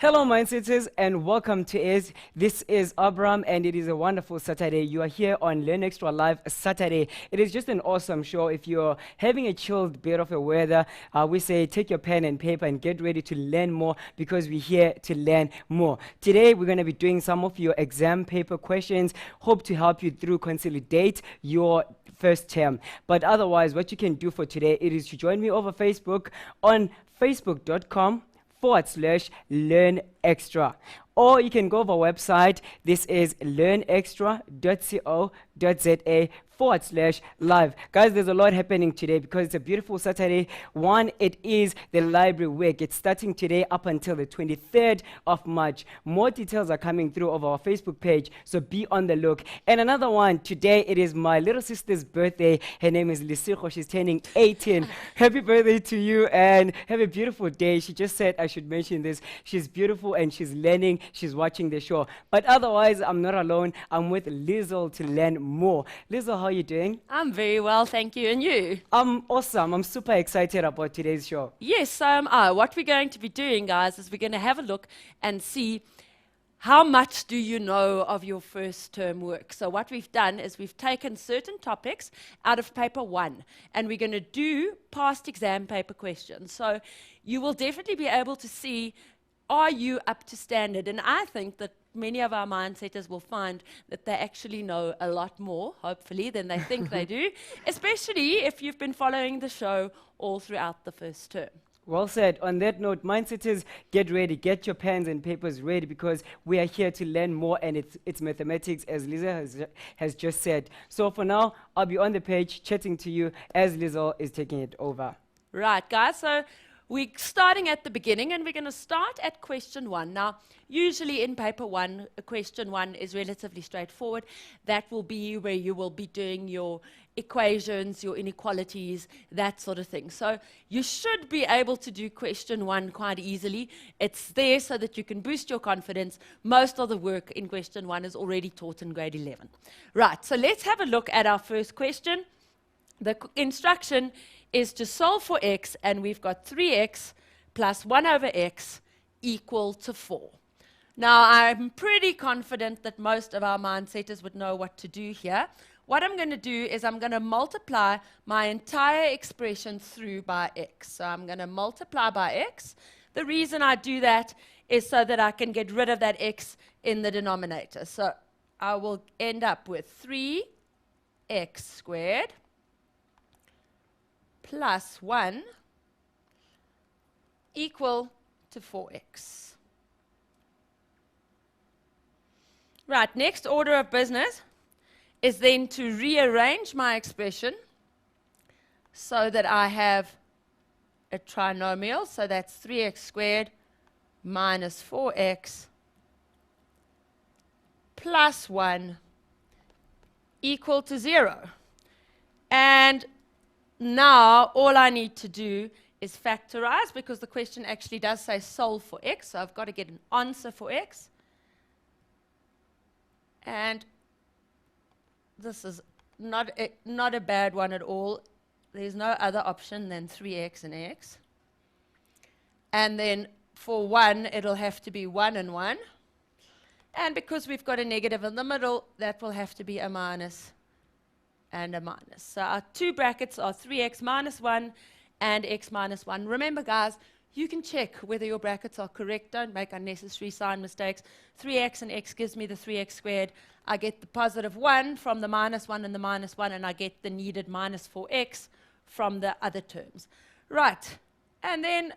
Hello, Mindsetters, and welcome to it. This is Abram, and it is a wonderful Saturday. You are here on Learn Extra Live Saturday. It is just an awesome show. If you're having a chilled bit of a weather, we say take your pen and paper and get ready to learn more, because we're here to learn more. Today, we're going to be doing some of your exam paper questions. Hope to help you through consolidate your first term. But otherwise, what you can do for today, it is to join me over Facebook on facebook.com/Learn Extra. Or you can go to our website. This is learnextra.co.za/live. Guys, there's a lot happening today because it's a beautiful Saturday. One, it is the library week. It's starting today up until the 23rd of March. More details are coming through over our Facebook page, so be on the look. And another one, today it is my little sister's birthday. Her name is Lisiko. She's turning 18. Happy birthday to you, and have a beautiful day. She just said I should mention this. She's beautiful and she's learning. She's watching the show. But otherwise, I'm not alone. I'm with Lizzle to learn more. Lizzle, how are you doing? I'm very well, thank you. And you? I'm awesome. I'm super excited about today's show. Yes, so am I. What we're going to be doing, guys, is we're going to have a look and see how much do you know of your first term work. So what we've done is we've taken certain topics out of paper 1, and we're going to do past exam paper questions. So you will definitely be able to see, are you up to standard? And I think that many of our mindsetters will find that they actually know a lot more, hopefully, than they think they do, especially if you've been following the show all throughout the first term. Well said. On that note, Mindsetters, get ready. Get your pens and papers ready, because we are here to learn more, and it's mathematics, as Liza has just said. So for now, I'll be on the page chatting to you as Liza is taking it over. Right, guys. So we're starting at the beginning, and we're going to start at question 1. Now, usually in paper 1, question 1 is relatively straightforward. That will be where you will be doing your equations, your inequalities, that sort of thing. So you should be able to do question 1 quite easily. It's there so that you can boost your confidence. Most of the work in question 1 is already taught in grade 11. Right, so let's have a look at our first question. The instruction is to solve for x, and we've got 3x plus 1 over x equal to 4. Now, I'm pretty confident that most of our mindsetters would know what to do here. What I'm going to do is I'm going to multiply my entire expression through by x. So I'm going to multiply by x. The reason I do that is so that I can get rid of that x in the denominator. So I will end up with 3x squared plus 1 equal to 4x. Right, next order of business is then to rearrange my expression so that I have a trinomial. So that's 3x squared minus 4x plus 1 equal to 0. And now all I need to do is factorize, because the question actually does say solve for x. So I've got to get an answer for x. And this is not a bad one at all. There's no other option than 3x and x. And then for 1, it'll have to be 1 and 1. And because we've got a negative in the middle, that will have to be a minus and a minus. So our two brackets are 3x minus 1 and x minus 1. Remember, guys, you can check whether your brackets are correct. Don't make unnecessary sign mistakes. 3x and x gives me the 3x squared. I get the positive 1 from the minus 1 and the minus 1, and I get the needed minus 4x from the other terms. Right, and then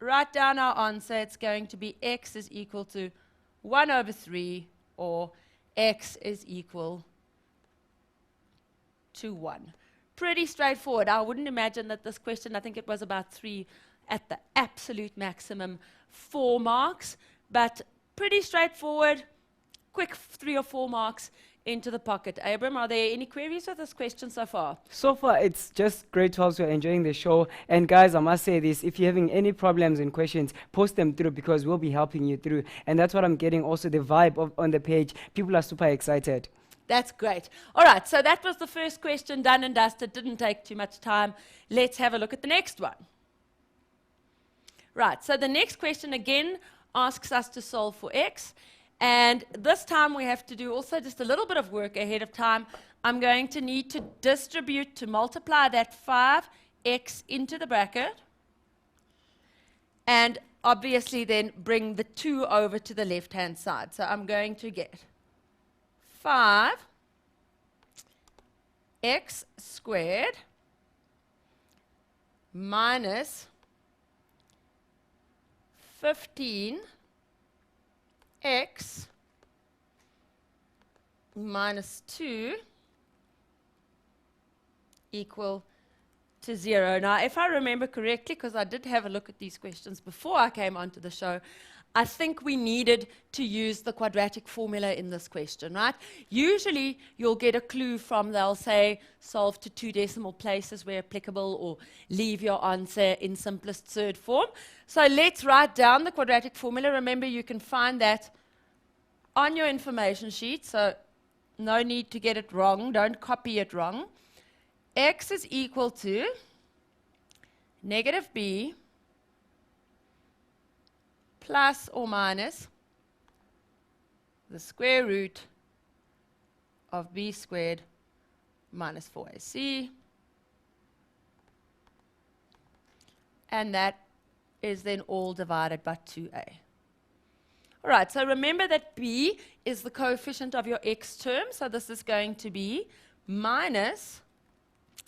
write down our answer. It's going to be x is equal to 1 over 3, or x is equal to 1. Pretty straightforward. I wouldn't imagine that this question, I think it was about 3 at the absolute maximum, 4 marks, but pretty straightforward. Quick 3 or 4 marks into the pocket. Abram, are there any queries with this question so far? So far, it's just great to also enjoying the show. And guys, I must say this, if you're having any problems in questions, post them through, because we'll be helping you through. And that's what I'm getting also, the vibe on the page. People are super excited. That's great. All right, so that was the first question, done and dusted. Didn't take too much time. Let's have a look at the next one. Right, so the next question, again, asks us to solve for x. And this time we have to do also just a little bit of work ahead of time. I'm going to need to distribute, to multiply that 5x into the bracket. And obviously then bring the 2 over to the left-hand side. So I'm going to get 5x squared minus 15x minus 2 equal to 0. Now, if I remember correctly, because I did have a look at these questions before I came onto the show, I think we needed to use the quadratic formula in this question, right? Usually, you'll get a clue from, they'll say, solve to 2 decimal places where applicable, or leave your answer in simplest third form. So let's write down the quadratic formula. Remember, you can find that on your information sheet, so no need to get it wrong. Don't copy it wrong. X is equal to negative b plus or minus the square root of b squared minus 4ac. And that is then all divided by 2a. All right, so remember that b is the coefficient of your x term, so this is going to be minus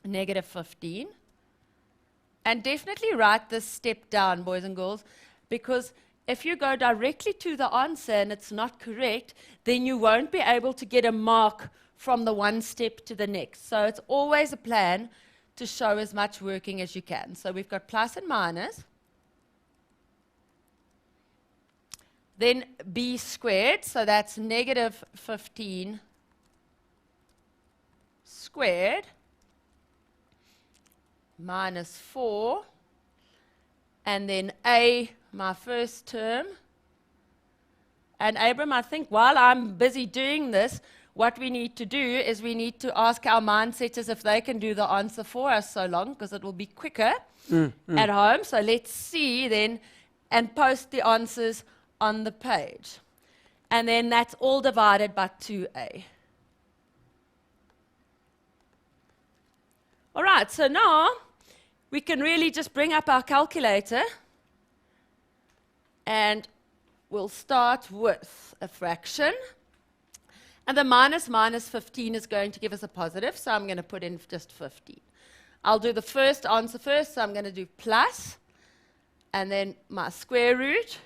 negative 15. And definitely write this step down, boys and girls, because if you go directly to the answer and it's not correct, then you won't be able to get a mark from the one step to the next. So it's always a plan to show as much working as you can. So we've got plus and minus. Then b squared, so that's negative 15 squared minus 4, and then a, my first term. And Abram, I think while I'm busy doing this, what we need to do is we need to ask our mind setters if they can do the answer for us so long, because it will be quicker at home. So let's see then, and post the answers on the page. And then that's all divided by 2a. All right, so now we can really just bring up our calculator, and we'll start with a fraction. And the minus 15 is going to give us a positive, so I'm going to put in just 15. I'll do the first answer first, so I'm going to do plus, and then my square root,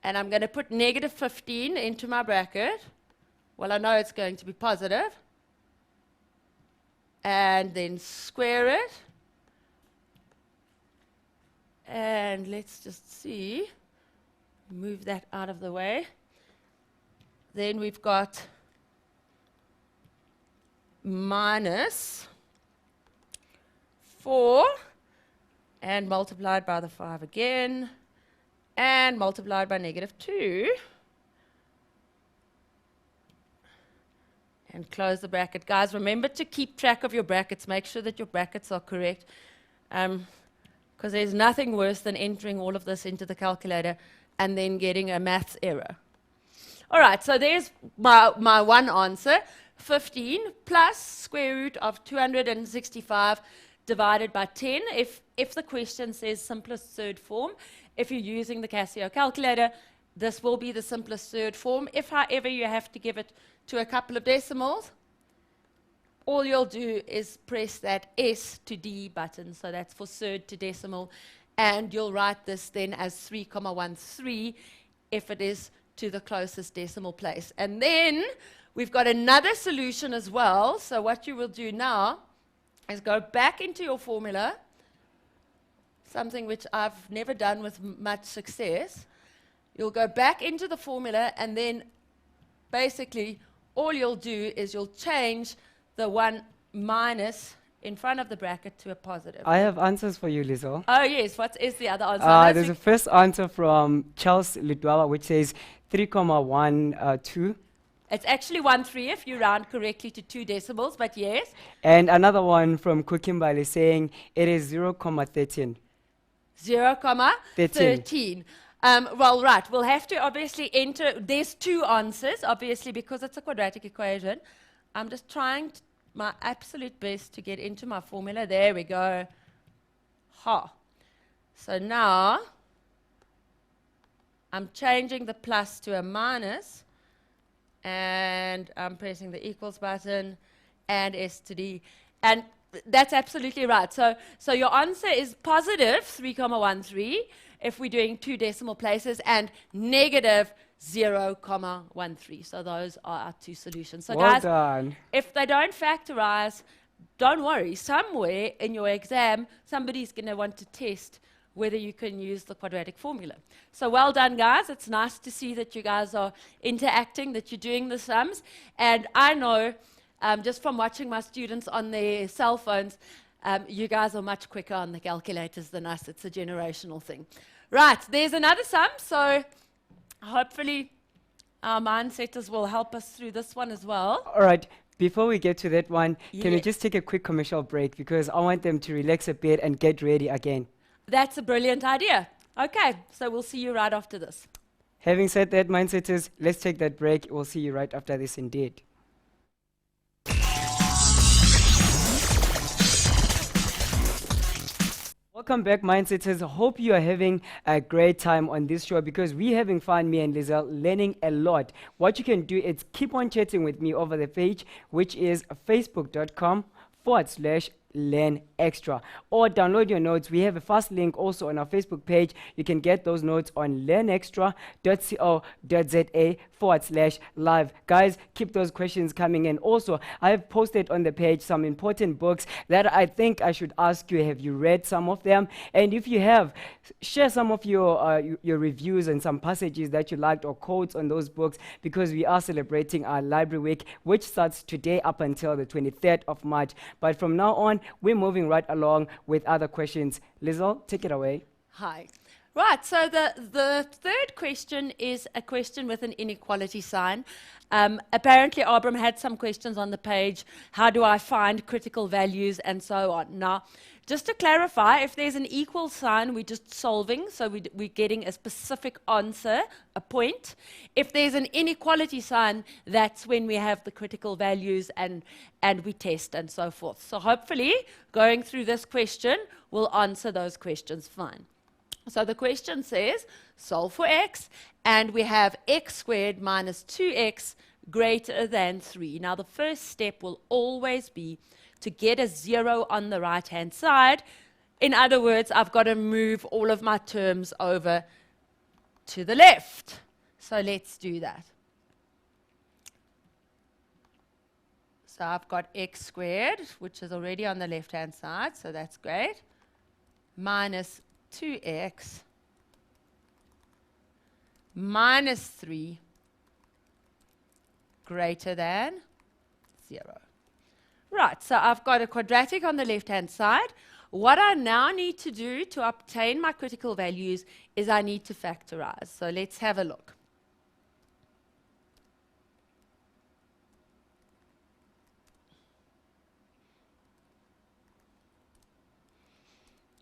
and I'm going to put negative 15 into my bracket. Well, I know it's going to be positive. And then square it. And let's just see. Move that out of the way. Then we've got minus 4 and multiplied by the 5 again, and multiplied by negative 2. And close the bracket. Guys, remember to keep track of your brackets. Make sure that your brackets are correct. Because there's nothing worse than entering all of this into the calculator and then getting a maths error. All right, so there's my one answer. 15 plus square root of 265 divided by 10. If the question says simplest third form, if you're using the Casio calculator, this will be the simplest third form. If, however, you have to give it to a couple of decimals, all you'll do is press that S to D button, so that's for third to decimal, and you'll write this then as 3,13 if it is to the closest decimal place. And then we've got another solution as well, so what you will do now is go back into your formula, something which I've never done with much success. You'll go back into the formula, and then basically all you'll do is you'll change the one minus in front of the bracket to a positive. I have answers for you, Lizzo. Oh, yes. What is the other answer? There's a first answer from Charles Lidwawa, which says 3,12. It's actually 13 if you round correctly to 2 decimals, but yes. And another one from Kukimbali saying it is 0,13. 0,13. Well, right, we'll have to obviously enter, there's two answers, obviously, because it's a quadratic equation. I'm just trying my absolute best to get into my formula. There we go. Ha. So now, I'm changing the plus to a minus, and I'm pressing the equals button, and S to D. And that's absolutely right. So your answer is positive 3,13 if we're doing two decimal places, and negative 0,13. So those are our two solutions. So Well guys, done. if they don't factorize, don't worry. Somewhere in your exam, somebody's going to want to test whether you can use the quadratic formula. So well done, guys. It's nice to see that you guys are interacting, that you're doing the sums. And I know, just from watching my students on their cell phones, you guys are much quicker on the calculators than us. It's a generational thing. Right, there's another sum. So hopefully our mindsetters will help us through this one as well. All right. Before we get to that one, can we Yes. just take a quick commercial break because I want them to relax a bit and get ready again. That's a brilliant idea. Okay, so we'll see you right after this. Having said that, mindsetters, let's take that break. We'll see you right after this indeed. Welcome back, mindsetters. Hope you are having a great time on this show because we're having fun, me and Lizelle, learning a lot. What you can do is keep on chatting with me over the page, which is facebook.com/learn extra, or download your notes. We have a fast link also on our Facebook page. You can get those notes on learnextra.co.za/live. Guys, keep those questions coming in. Also, I have posted on the page some important books that I think I should ask you. Have you read some of them? And if you have, share some of your reviews and some passages that you liked or quotes on those books, because we are celebrating our library week, which starts today up until the 23rd of March. But from now on, we're moving right along with other questions. Lizelle, take it away. Hi. Right, so the third question is a question with an inequality sign. Apparently, Abram had some questions on the page. How do I find critical values and so on? Now, just to clarify, if there's an equal sign, we're just solving, so we're getting a specific answer, a point. If there's an inequality sign, that's when we have the critical values and we test and so forth. So hopefully, going through this question, we'll answer those questions fine. So the question says, solve for x, and we have x squared minus 2x greater than 3. Now, the first step will always be to get a 0 on the right-hand side. In other words, I've got to move all of my terms over to the left. So let's do that. So I've got x squared, which is already on the left-hand side, so that's great, minus 2x minus 3 greater than 0. Right, so I've got a quadratic on the left-hand side. What I now need to do to obtain my critical values is I need to factorize. So let's have a look.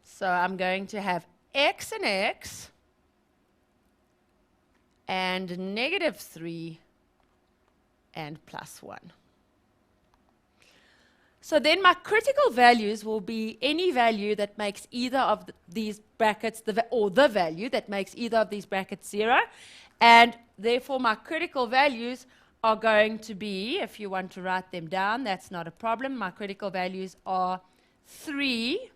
So I'm going to have x and x and negative 3 and plus 1. So then my critical values will be any value that makes either of these brackets, or the value that makes either of these brackets 0. And therefore my critical values are going to be, if you want to write them down, that's not a problem. My critical values are 3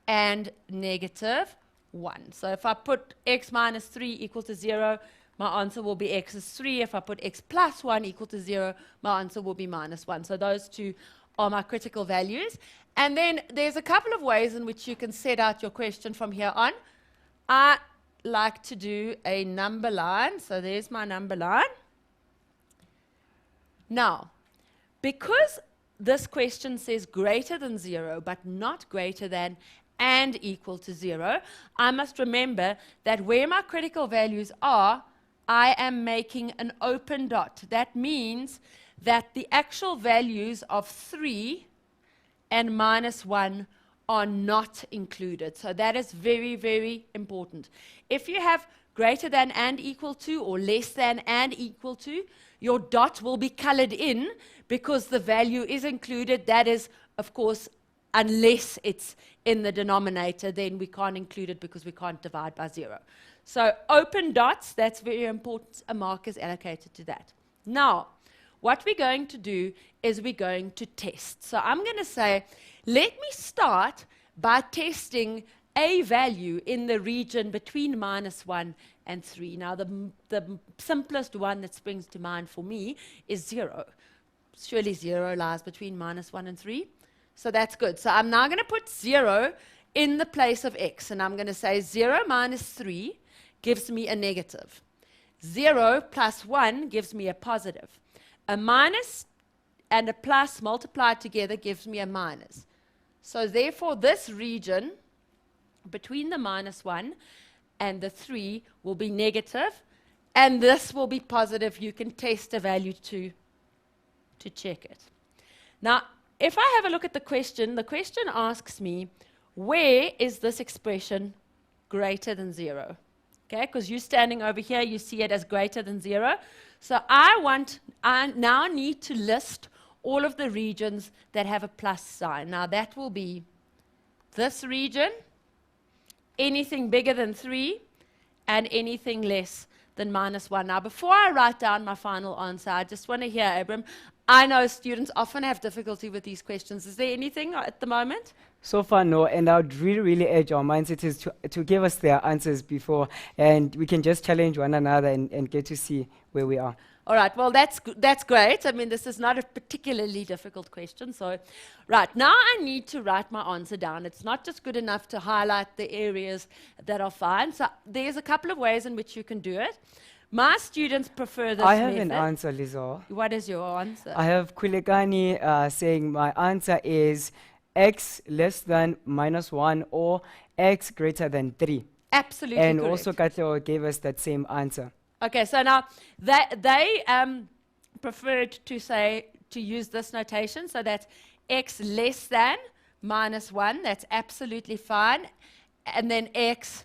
and negative 1. So if I put x minus 3 equal to 0, my answer will be x is 3. If I put x plus 1 equal to 0, my answer will be minus 1. So those two are my critical values. And then there's a couple of ways in which you can set out your question from here on. I like to do a number line. So there's my number line. Now, because this question says greater than 0, but not greater than and equal to 0, I must remember that where my critical values are, I am making an open dot. That means that the actual values of 3 and minus 1 are not included. So that is very, very important. If you have greater than and equal to or less than and equal to, your dot will be colored in because the value is included. That is, of course, unless it's in the denominator, then we can't include it because we can't divide by 0. So open dots, that's very important. A mark is allocated to that. Now, what we're going to do is we're going to test. So I'm going to say, let me start by testing a value in the region between -1 and 3. Now, the simplest one that springs to mind for me is 0. Surely 0 lies between -1 and 3. So that's good. So I'm now going to put 0 in the place of x. And I'm going to say 0 minus 3 gives me a negative. 0 plus 1 gives me a positive. A minus and a plus multiplied together gives me a minus. So therefore, this region between the -1 and the 3 will be negative, and this will be positive. You can test a value to check it. Now, if I have a look at the question asks me, where is this expression greater than 0? Okay, because you're standing over here, you see it as greater than 0. So I now need to list all of the regions that have a plus sign. Now that will be this region, anything bigger than 3, and anything less than -1. Now before I write down my final answer, I just want to hear, Abram, I know students often have difficulty with these questions. Is there anything at the moment? So far, no, and I would really urge our mindsetters to give us their answers before, and we can just challenge one another and get to see where we are. All right, well, that's great. I mean, this is not a particularly difficult question. So, right, now I need to write my answer down. It's not just good enough to highlight the areas that are fine. So there's a couple of ways in which you can do it. My students prefer this I have method. an answer, Lizo. What is your answer? I have Kulegani saying my answer is x less than -1 or x greater than 3. Absolutely And correct. also Kateo gave us that same answer. Okay, so now they preferred to use this notation, so that x less than -1, that's absolutely fine, and then x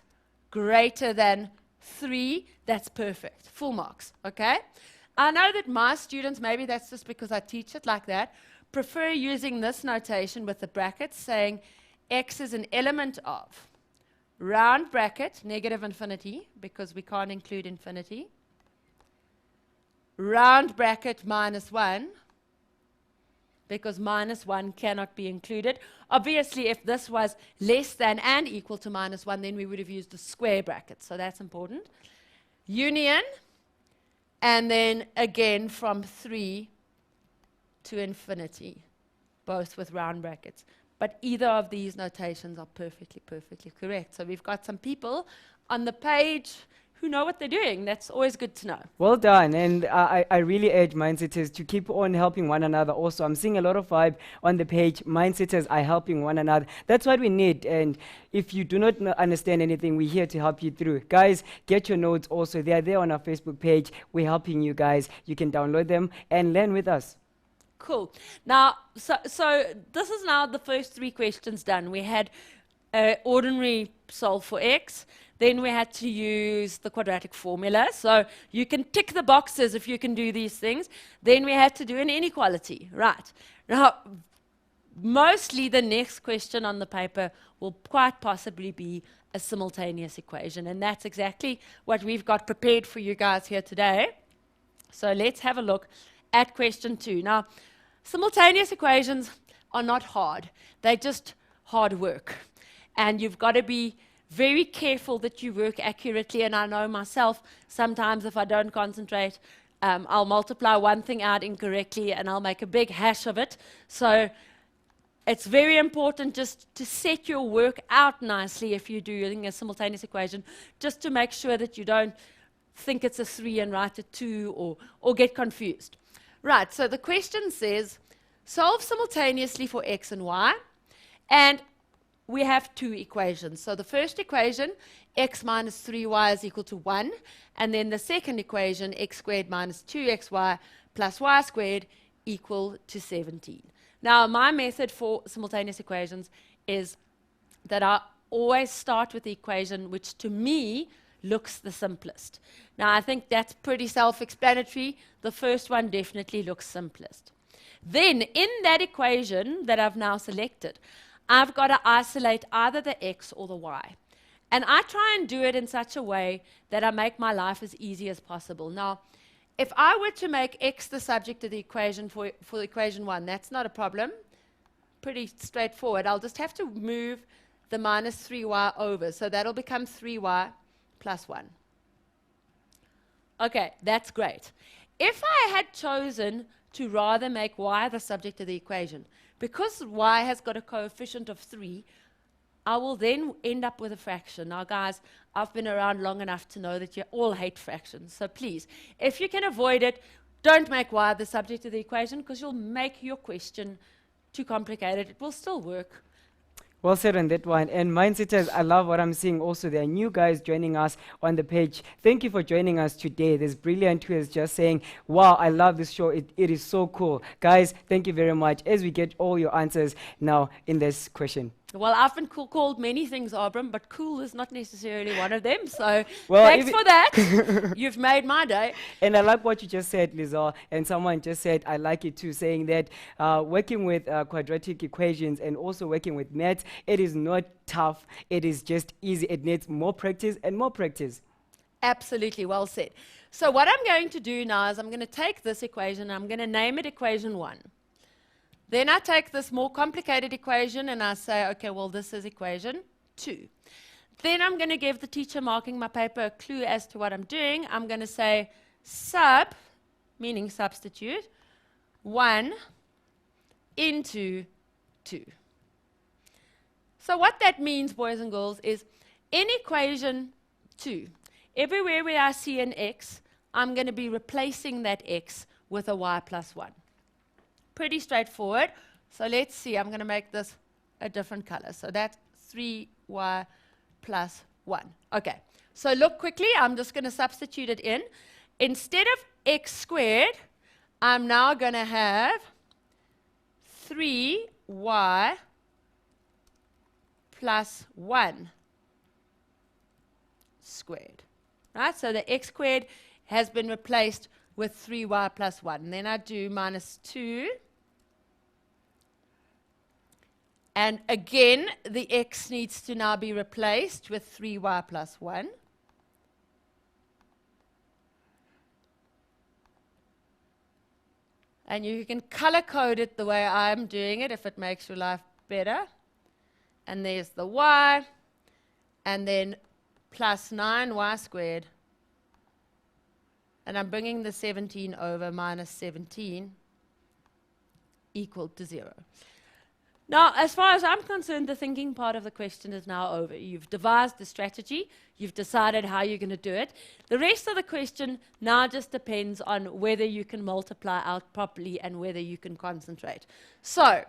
greater than 3, that's perfect, full marks, okay? I know that my students, maybe that's just because I teach it like that, prefer using this notation with the brackets, saying x is an element of round bracket, negative infinity, because we can't include infinity, round bracket -1, because -1 cannot be included. Obviously, if this was less than and equal to -1, then we would have used the square bracket, so that's important. Union, and then again from 3 to infinity, both with round brackets. But either of these notations are perfectly correct. So we've got some people on the page who know what they're doing. That's always good to know. Well done, and I really urge mindsetters to keep on helping one another also. I'm seeing a lot of vibe on the page. Mindsetters are helping one another. That's what we need, and if you do not understand anything, we're here to help you through. Guys, get your notes also. They are there on our Facebook page. We're helping you guys. You can download them and learn with us. Cool. Now, so this is now the first 3 questions done. We had ordinary solve for x. Then we had to use the quadratic formula. So you can tick the boxes if you can do these things. Then we had to do an inequality. Right. Now, mostly the next question on the paper will quite possibly be a simultaneous equation. And that's exactly what we've got prepared for you guys here today. So let's have a look at question 2. Now, simultaneous equations are not hard. They're just hard work. And you've got to be very careful that you work accurately. And I know myself, sometimes if I don't concentrate, I'll multiply one thing out incorrectly and I'll make a big hash of it. So it's very important just to set your work out nicely if you're doing a simultaneous equation, just to make sure that you don't think it's a 3 and write a 2 or get confused. Right, so the question says, solve simultaneously for x and y, and we have 2 equations. So the first equation, x minus 3y is equal to 1, and then the second equation, x squared minus 2xy plus y squared equal to 17. Now, my method for simultaneous equations is that I always start with the equation which to me looks the simplest. Now, I think that's pretty self-explanatory. The first one definitely looks simplest. Then, in that equation that I've now selected, I've got to isolate either the x or the y. And I try and do it in such a way that I make my life as easy as possible. Now, if I were to make x the subject of the equation for equation 1, that's not a problem. Pretty straightforward. I'll just have to move the minus 3y over. So that'll become 3y plus 1. Okay, that's great. If I had chosen to rather make y the subject of the equation, because y has got a coefficient of 3, I will then end up with a fraction. Now, guys, I've been around long enough to know that you all hate fractions. So please, if you can avoid it, don't make y the subject of the equation, because you'll make your question too complicated. It will still work. Well said on that one. And Mindsetters, I love what I'm seeing also. There are new guys joining us on the page. Thank you for joining us today. There's Brilliant who is just saying, wow, I love this show. It is so cool. Guys, thank you very much as we get all your answers now in this question. Well, I've been called many things, Abram, but cool is not necessarily one of them. So Well, thanks for that. You've made my day. And I like what you just said, Lizelle, and someone just said, I like it too, saying that working with quadratic equations and also working with maths, it is not tough, it is just easy. It needs more practice and more practice. Absolutely, well said. So what I'm going to do now is I'm going to take this equation, I'm going to name it equation 1. Then I take this more complicated equation and I say, okay, well, this is equation 2. Then I'm going to give the teacher marking my paper a clue as to what I'm doing. I'm going to say sub, meaning substitute, 1 into 2. So what that means, boys and girls, is in equation 2, everywhere where I see an x, I'm going to be replacing that x with a y plus 1. Pretty straightforward. So let's see. I'm going to make this a different color. So that's 3y plus 1. Okay. So look quickly. I'm just going to substitute it in. Instead of x squared, I'm now going to have 3y plus 1 squared. Right? So the x squared has been replaced with 3y plus 1. And then I do minus 2. And again, the x needs to now be replaced with 3y plus 1. And you can color code it the way I'm doing it if it makes your life better. And there's the y. And then plus 9y squared. And I'm bringing the 17 over minus 17 equal to 0. Now, as far as I'm concerned, the thinking part of the question is now over. You've devised the strategy. You've decided how you're going to do it. The rest of the question now just depends on whether you can multiply out properly and whether you can concentrate. So,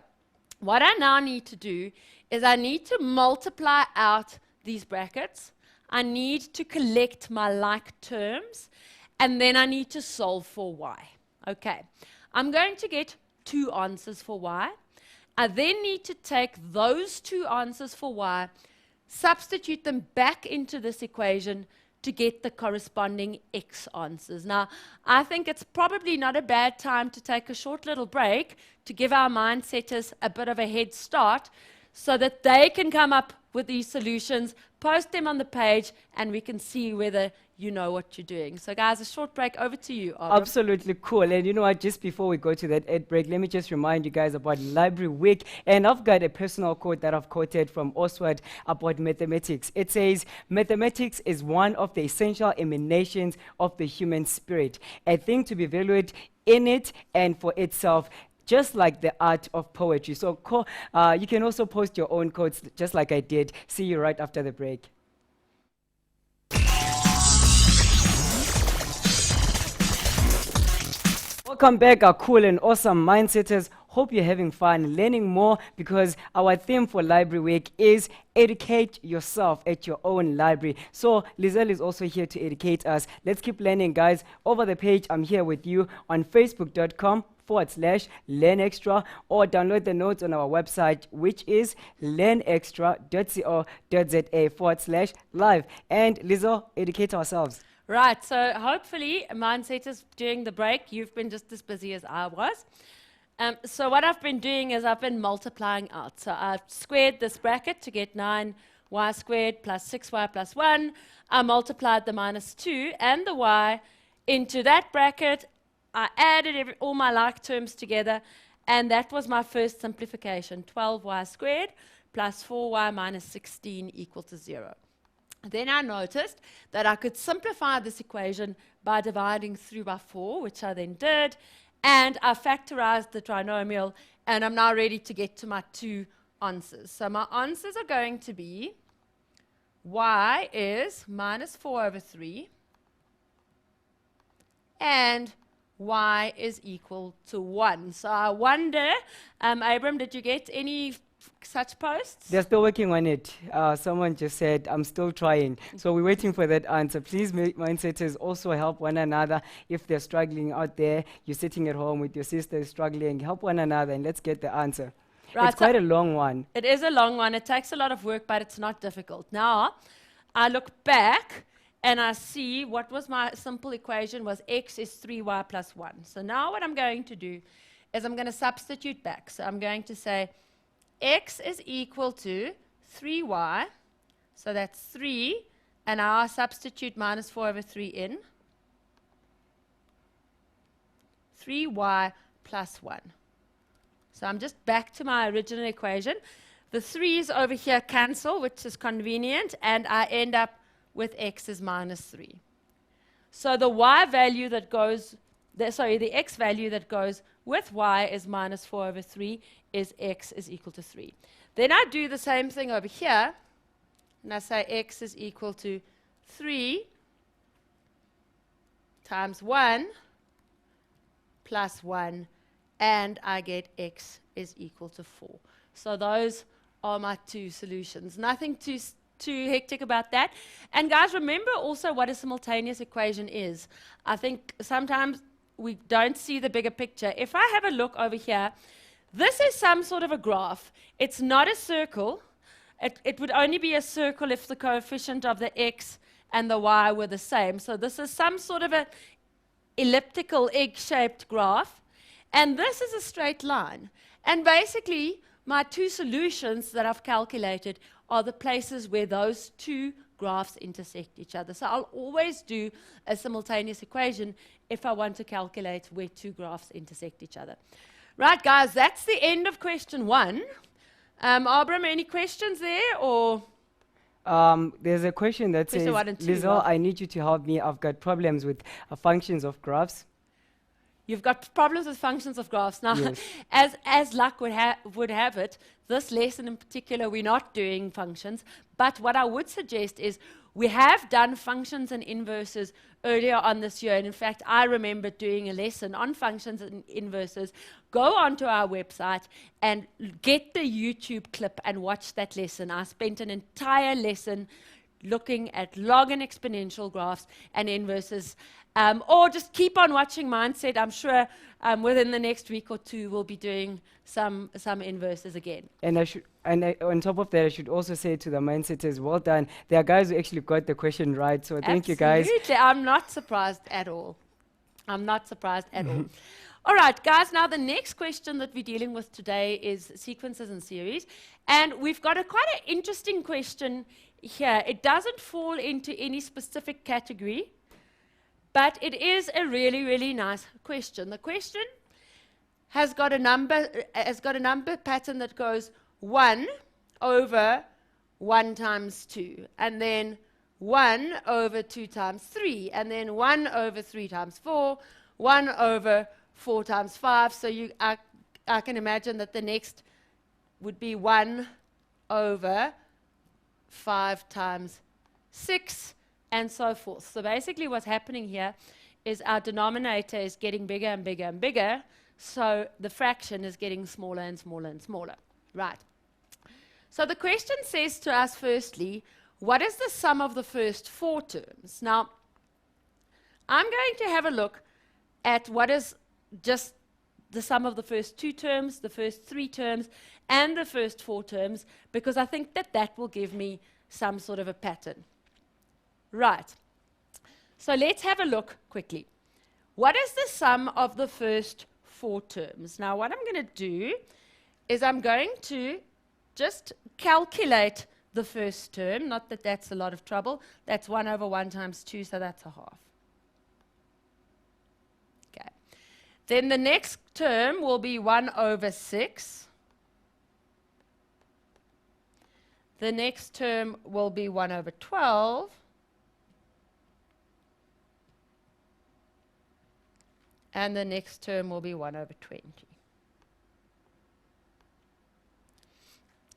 what I now need to do is I need to multiply out these brackets. I need to collect my like terms. And then I need to solve for y. Okay, I'm going to get 2 answers for y. I then need to take those 2 answers for y, substitute them back into this equation to get the corresponding x answers. Now, I think it's probably not a bad time to take a short little break to give our mind setters a bit of a head start so that they can come up with these solutions, post them on the page, and we can see whether you know what you're doing. So guys, a short break, over to you, Abram. Absolutely cool. And you know what, just before we go to that ad break, let me just remind you guys about Library Week. And I've got a personal quote that I've quoted from Oswald about mathematics. It says, mathematics is one of the essential emanations of the human spirit, a thing to be valued in it and for itself, just like the art of poetry. So you can also post your own quotes just like I did. See you right after the break. Welcome back, our cool and awesome mindsetters. Hope you're having fun learning more, because our theme for Library Week is educate yourself at your own library. So Lizelle is also here to educate us. Let's keep learning, guys. Over the page, I'm here with you on facebook.com/Learn Extra, or download the notes on our website, which is learnextra.co.za/live. And Lizelle, educate ourselves. Right, so hopefully Mindset is during the break. You've been just as busy as I was. So what I've been doing is I've been multiplying out. So I've squared this bracket to get 9y squared plus 6y plus 1. I multiplied the minus 2 and the y into that bracket. I added all my like terms together, and that was my first simplification. 12y squared plus 4y minus 16 equal to 0. Then I noticed that I could simplify this equation by dividing through by 4, which I then did, and I factorized the trinomial, and I'm now ready to get to my two answers. So my answers are going to be y is minus 4 over 3, and y is equal to 1. So I wonder, Abram, did you get any such posts? They're still working on it. Someone just said, I'm still trying. So we're waiting for that answer. Please, Mindsetters, also help one another. If they're struggling out there, you're sitting at home with your sister struggling, help one another and let's get the answer. Right, it's quite a long one. It is a long one. It takes a lot of work, but it's not difficult. Now, I look back and I see what was my simple equation was x is 3y plus 1. So now what I'm going to do is I'm going to substitute back. So I'm going to say x is equal to 3y, so that's 3, and I'll substitute minus 4 over 3 in. 3y plus 1. So I'm just back to my original equation. The 3's over here cancel, which is convenient, and I end up with x is minus 3. So the y value that goes, the x value that goes with y is minus 4 over 3 is x is equal to 3. Then I do the same thing over here, and I say x is equal to 3 times 1 plus 1, and I get x is equal to 4. So those are my two solutions. Nothing too hectic about that. And guys, remember also what a simultaneous equation is. I think sometimes we don't see the bigger picture. If I have a look over here, this is some sort of a graph. It's not a circle. It would only be a circle if the coefficient of the x and the y were the same. So this is some sort of an elliptical egg-shaped graph. And this is a straight line. And basically, my two solutions that I've calculated are the places where those two graphs intersect each other. So I'll always do a simultaneous equation if I want to calculate where two graphs intersect each other. Right, guys, that's the end of question 1. Abram, any questions there, or? There's a question that says, Lizelle, I need you to help me. I've got problems with functions of graphs. You've got problems with functions of graphs. Now, Yes. as luck would have it, this lesson in particular, we're not doing functions. But what I would suggest is we have done functions and inverses earlier on this year. And in fact, I remember doing a lesson on functions and inverses. Go onto our website and get the YouTube clip and watch that lesson. I spent an entire lesson looking at log and exponential graphs and inverses. Or just keep on watching Mindset. I'm sure within the next week or two we'll be doing some inverses again. And on top of that, I should also say to the Mindsetters, well done. There are guys who actually got the question right, so thank you guys. Absolutely. I'm not surprised at all. I'm not surprised at all. All right, guys, now the next question that we're dealing with today is sequences and series. And we've got quite an interesting question here. It doesn't fall into any specific category, but it is a really, really nice question. The question has got a number pattern that goes 1 over 1 times 2, and then 1 over 2 times 3, and then 1 over 3 times 4, 1 over 4 times 5. So I can imagine that the next would be 1 over 5 times 6, and so forth. So basically what's happening here is our denominator is getting bigger and bigger and bigger, So the fraction is getting smaller and smaller and smaller. Right. So the question says to us, firstly, what is the sum of the first 4 terms? Now, I'm going to have a look at what is just the sum of the first 2 terms, the first 3 terms, and the first 4 terms, because I think that that will give me some sort of a pattern. Right. So let's have a look quickly. What is the sum of the first 4 terms? Now, what I'm going to do is I'm going to just calculate the first term. Not that that's a lot of trouble. That's 1 over 1 times 2, so that's a half. Okay. Then the next term will be 1 over 6. The next term will be 1 over 12. And the next term will be 1 over 20.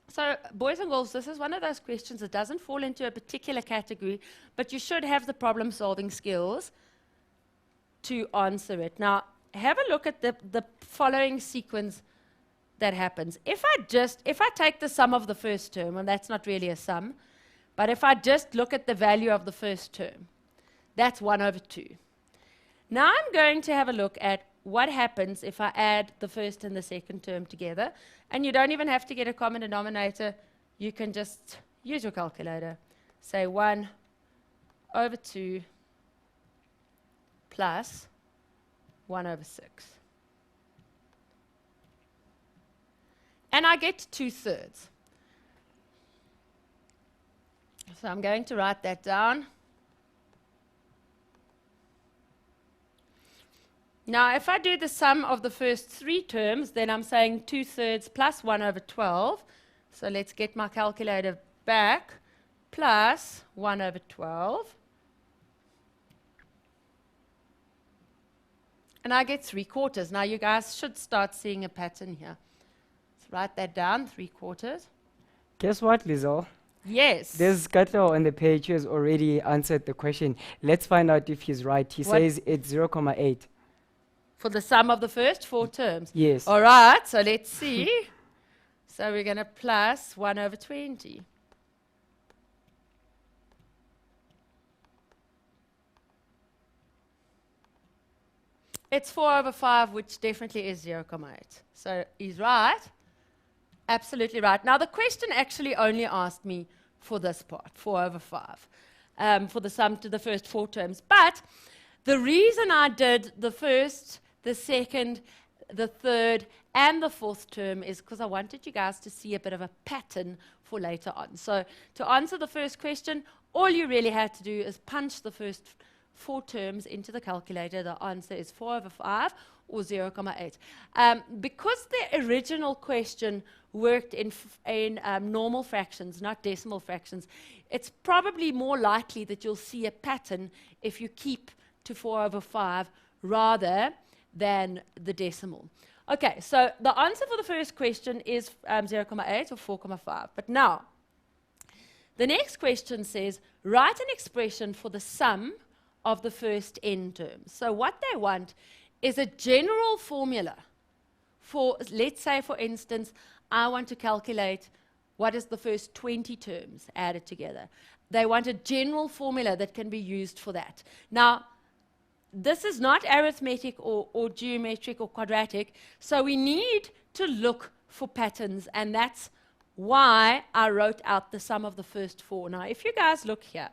So, boys and girls, this is one of those questions that doesn't fall into a particular category, but you should have the problem-solving skills to answer it. Now, have a look at the following sequence that happens. If I take the sum of the first term, and that's not really a sum, but if I just look at the value of the first term, that's 1 over 2. Now I'm going to have a look at what happens if I add the first and the second term together. And you don't even have to get a common denominator. You can just use your calculator. Say 1 over 2 plus 1 over 6. And I get 2/3. So I'm going to write that down. Now, if I do the sum of the first 3 terms, then I'm saying 2/3 plus 1 over 12. So let's get my calculator back. Plus 1 over 12. And I get 3/4. Now, you guys should start seeing a pattern here. Let's write that down, 3/4. Guess what, Lizelle? Yes. There's Kato on the page who has already answered the question. Let's find out if he's right. He says it's 0.8. For the sum of the first 4 terms? Yes. All right, so let's see. So we're going to plus 1 over 20. It's 4 over 5, which definitely is 0.8. So he's right. Absolutely right. Now, the question actually only asked me for this part, 4 over 5, for the sum to the first 4 terms. But the reason I did the first, the second, the third, and the 4th term is because I wanted you guys to see a bit of a pattern for later on. So to answer the first question, all you really had to do is punch the first 4 terms into the calculator. The answer is 4 over 5 or 0.8. Because the original question worked in normal fractions, not decimal fractions, it's probably more likely that you'll see a pattern if you keep to 4 over 5 rather than the decimal. Okay, so the answer for the first question is 0.8 or 4.5. But now, the next question says, write an expression for the sum of the first n terms. So what they want is a general formula for, let's say, for instance, I want to calculate what is the first 20 terms added together. They want a general formula that can be used for that. Now, this is not arithmetic or geometric or quadratic, so we need to look for patterns, and that's why I wrote out the sum of the first 4. Now, if you guys look here,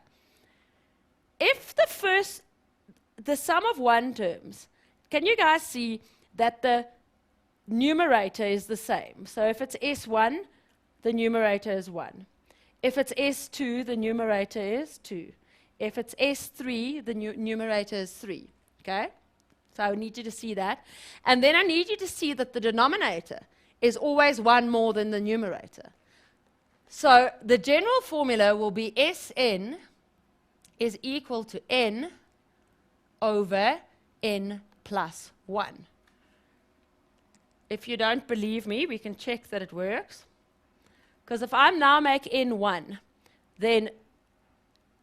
if the sum of 1 terms, can you guys see that the numerator is the same? So if it's S1, the numerator is 1. If it's S2, the numerator is 2. If it's S3, the numerator is 3. Okay? So I need you to see that. And then I need you to see that the denominator is always 1 more than the numerator. So the general formula will be Sn is equal to n over n plus 1. If you don't believe me, we can check that it works. Because if I now make n 1, then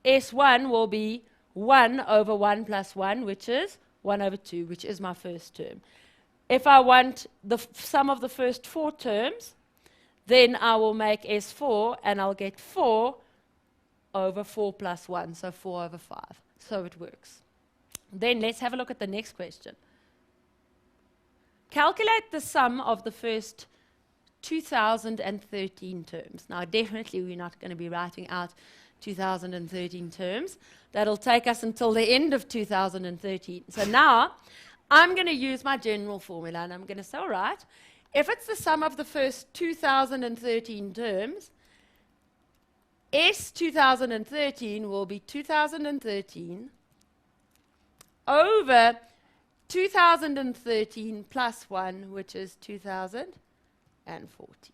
S1 will be 1 over 1 plus 1, which is 1 over 2, which is my first term. If I want the sum of the first 4 terms, then I will make S4, and I'll get 4 over 4 plus 1, so 4 over 5. So it works. Then let's have a look at the next question. Calculate the sum of the first 2013 terms. Now, definitely we're not going to be writing out 2013 terms. That'll take us until the end of 2013. So now, I'm going to use my general formula, and I'm going to say, all right, if it's the sum of the first 2013 terms, S 2013 will be 2013 over 2013 plus 1, which is 2014.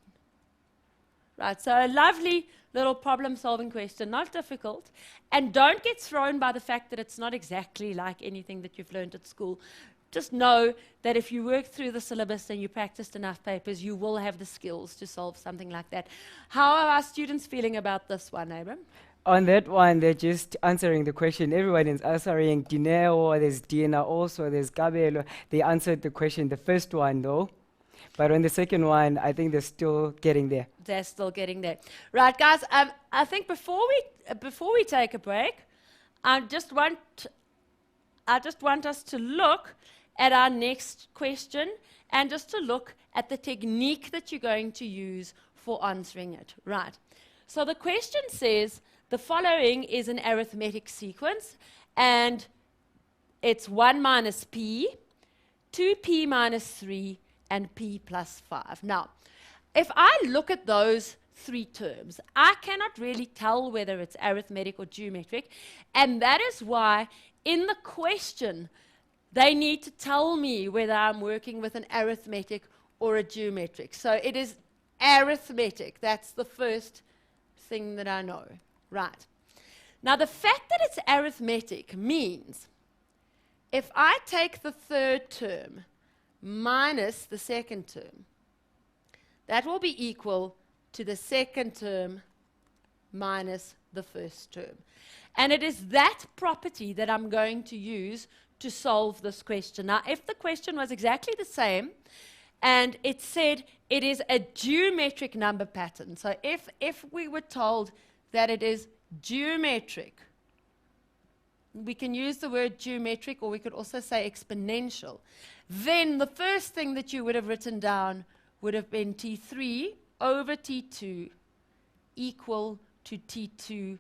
Right, so a lovely little problem-solving question, not difficult. And don't get thrown by the fact that it's not exactly like anything that you've learned at school. Just know that if you work through the syllabus and you practiced enough papers, you will have the skills to solve something like that. How are our students feeling about this one, Abram? On that one, they're just answering the question. Everyone is answering. Dineo, there's Dina also, there's Gabelo. They answered the question, the first one though. But on the second one, I think they're still getting there. They're still getting there. Right, guys, I think before we take a break, I just want us to look at our next question and just to look at the technique that you're going to use for answering it. Right. So the question says, the following is an arithmetic sequence, and it's 1 minus p, 2p minus 3, and p plus 5. Now, if I look at those 3 terms, I cannot really tell whether it's arithmetic or geometric, and that is why in the question, they need to tell me whether I'm working with an arithmetic or a geometric. So it is arithmetic. That's the first thing that I know. Right. Now, the fact that it's arithmetic means if I take the third term minus the second term, that will be equal to the second term minus the first term. And it is that property that I'm going to use to solve this question. Now, if the question was exactly the same, and it said it is a geometric number pattern, so if we were told that it is geometric, we can use the word geometric, or we could also say exponential, then the first thing that you would have written down would have been T3 over T2 equal to T2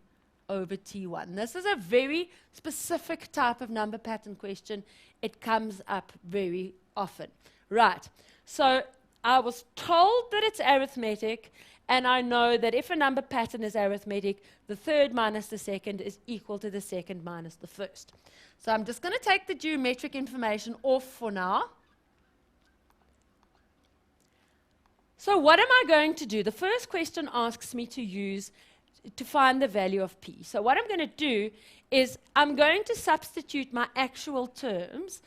over T1. This is a very specific type of number pattern question. It comes up very often. Right, so I was told that it's arithmetic, and I know that if a number pattern is arithmetic, the third minus the second is equal to the second minus the first. So I'm just going to take the geometric information off for now. So what am I going to do? The first question asks me to find the value of p. So what I'm going to do is I'm going to substitute my actual terms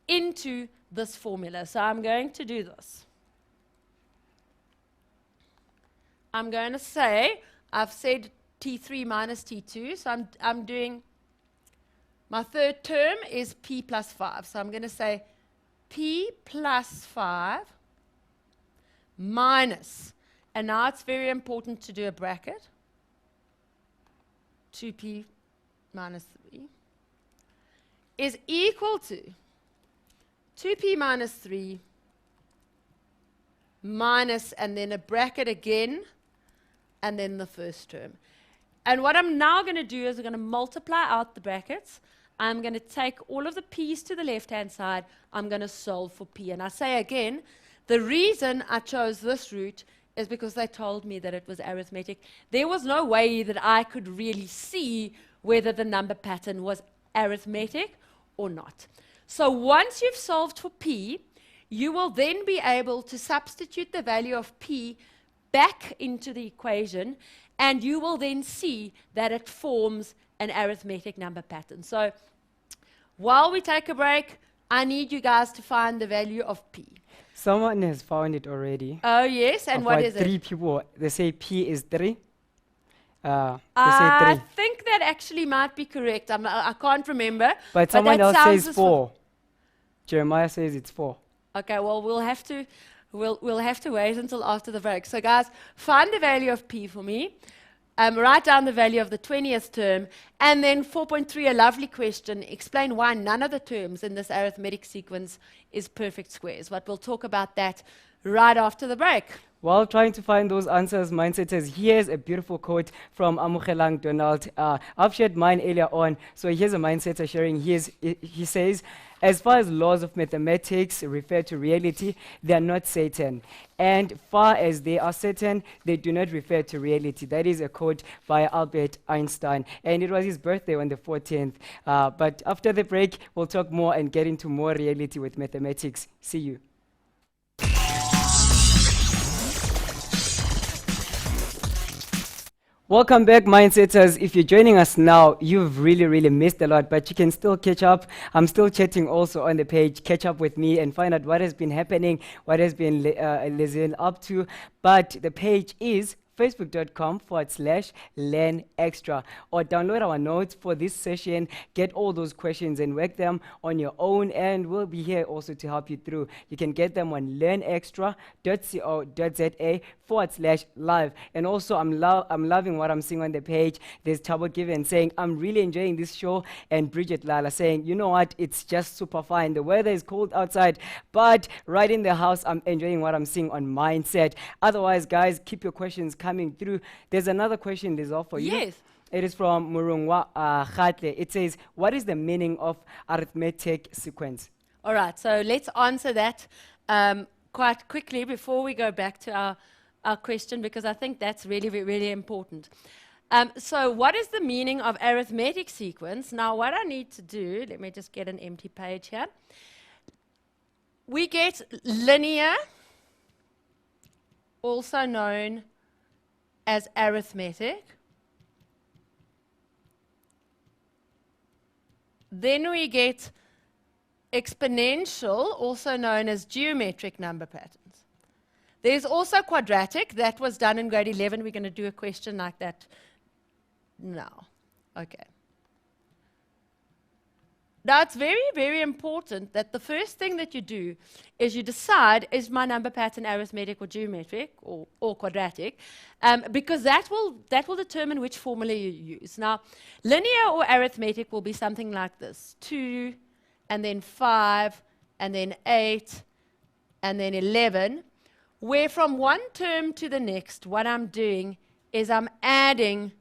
into this formula. So I'm going to do this. I'm going to say, I've said T3 minus T2, so I'm doing, my third term is P plus 5. So I'm going to say P plus 5 minus, and now it's very important to do a bracket, 2P minus 3, is equal to 2P minus 3 minus, and then a bracket again, and then the first term. And what I'm now going to do is I'm going to multiply out the brackets. I'm going to take all of the p's to the left-hand side. I'm going to solve for p. And I say again, the reason I chose this route is because they told me that it was arithmetic. There was no way that I could really see whether the number pattern was arithmetic or not. So once you've solved for p, you will then be able to substitute the value of p back into the equation, and you will then see that it forms an arithmetic number pattern. So while we take a break, I need you guys to find the value of p. Someone has found it already. Oh, yes, and what is it? 3 people, they say p is 3. I They say 3. think that actually might be correct. I can't remember. But someone that else sounds says as 4. Jeremiah says it's 4. Okay, well, we'll have to wait until after the break. So guys, find the value of p for me. Write down the value of the 20th term, and then 4.3, a lovely question. Explain why none of the terms in this arithmetic sequence is perfect squares. But we'll talk about that right after the break. While trying to find those answers, Mindsetters, here's a beautiful quote from Amukelang Donald. I've shared mine earlier on, so here's a Mindsetter sharing his. He says, as far as laws of mathematics refer to reality, they are not certain. And far as they are certain, they do not refer to reality. That is a quote by Albert Einstein. And it was his birthday on the 14th. But after the break, we'll talk more and get into more reality with mathematics. See you. Welcome back, Mindsetters. If you're joining us now, you've really missed a lot, but you can still catch up. I'm still chatting also on the page. Catch up with me and find out what has been happening, what has been Lizelle up to. But the page is facebook.com/learn extra, or download our notes for this session, get all those questions and work them on your own, and we'll be here also to help you through. You can get them on learnextra.co.za/live. And also I'm loving what I'm seeing on the page. There's Tabo Given saying, I'm really enjoying this show, and Bridget Lala saying, you know what, it's just super fine. The weather is cold outside, but right in the house, I'm enjoying what I'm seeing on Mindset. Otherwise, guys, keep your questions coming through. There's another question, Lizelle, for you. Yes. It is from Murungwa Khatle. It says, what is the meaning of arithmetic sequence? All right, so let's answer that quite quickly before we go back to our question, because I think that's really important. So what is the meaning of arithmetic sequence? Now, what I need to do, let me just get an empty page here. We get linear, also known as arithmetic. Then we get exponential, also known as geometric number patterns. There's also quadratic. That was done in grade 11. We're going to do a question like that now. Okay. Now, it's very important that the first thing that you do is you decide, is my number pattern arithmetic or geometric or quadratic, because that will determine which formula you use. Now, linear or arithmetic will be something like this: 2, and then 5, and then 8, and then 11, where from one term to the next, what I'm doing is I'm adding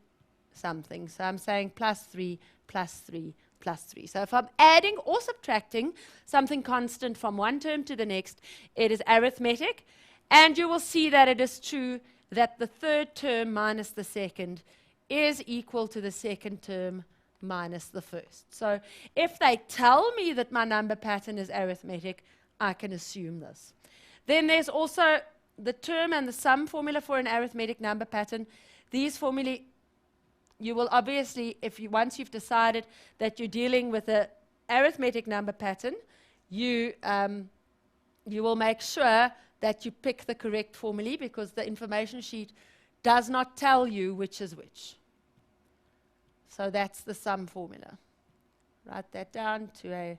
something. So I'm saying plus 3, plus 3, plus 3. So if I'm adding or subtracting something constant from one term to the next, it is arithmetic. And you will see that it is true that the third term minus the second is equal to the second term minus the first. So if they tell me that my number pattern is arithmetic, I can assume this. Then there's also the term and the sum formula for an arithmetic number pattern. These formulae, you will obviously, once you've decided that you're dealing with an arithmetic number pattern, you will make sure that you pick the correct formulae, because the information sheet does not tell you which is which. So that's the sum formula. Write that down to a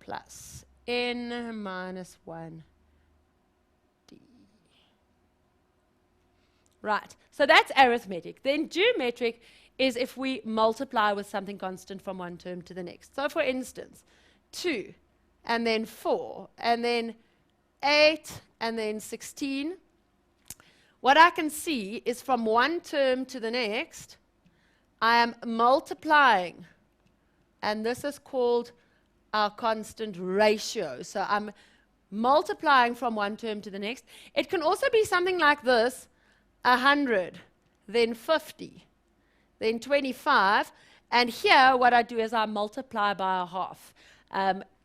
plus n minus 1 d. Right, so that's arithmetic. Then geometric is if we multiply with something constant from one term to the next. So for instance, 2, and then 4, and then 8, and then 16. What I can see is from one term to the next, I am multiplying, and this is called our constant ratio. So I'm multiplying from one term to the next. It can also be something like this: 100, then 50, then 25. And here what I do is I multiply by a half.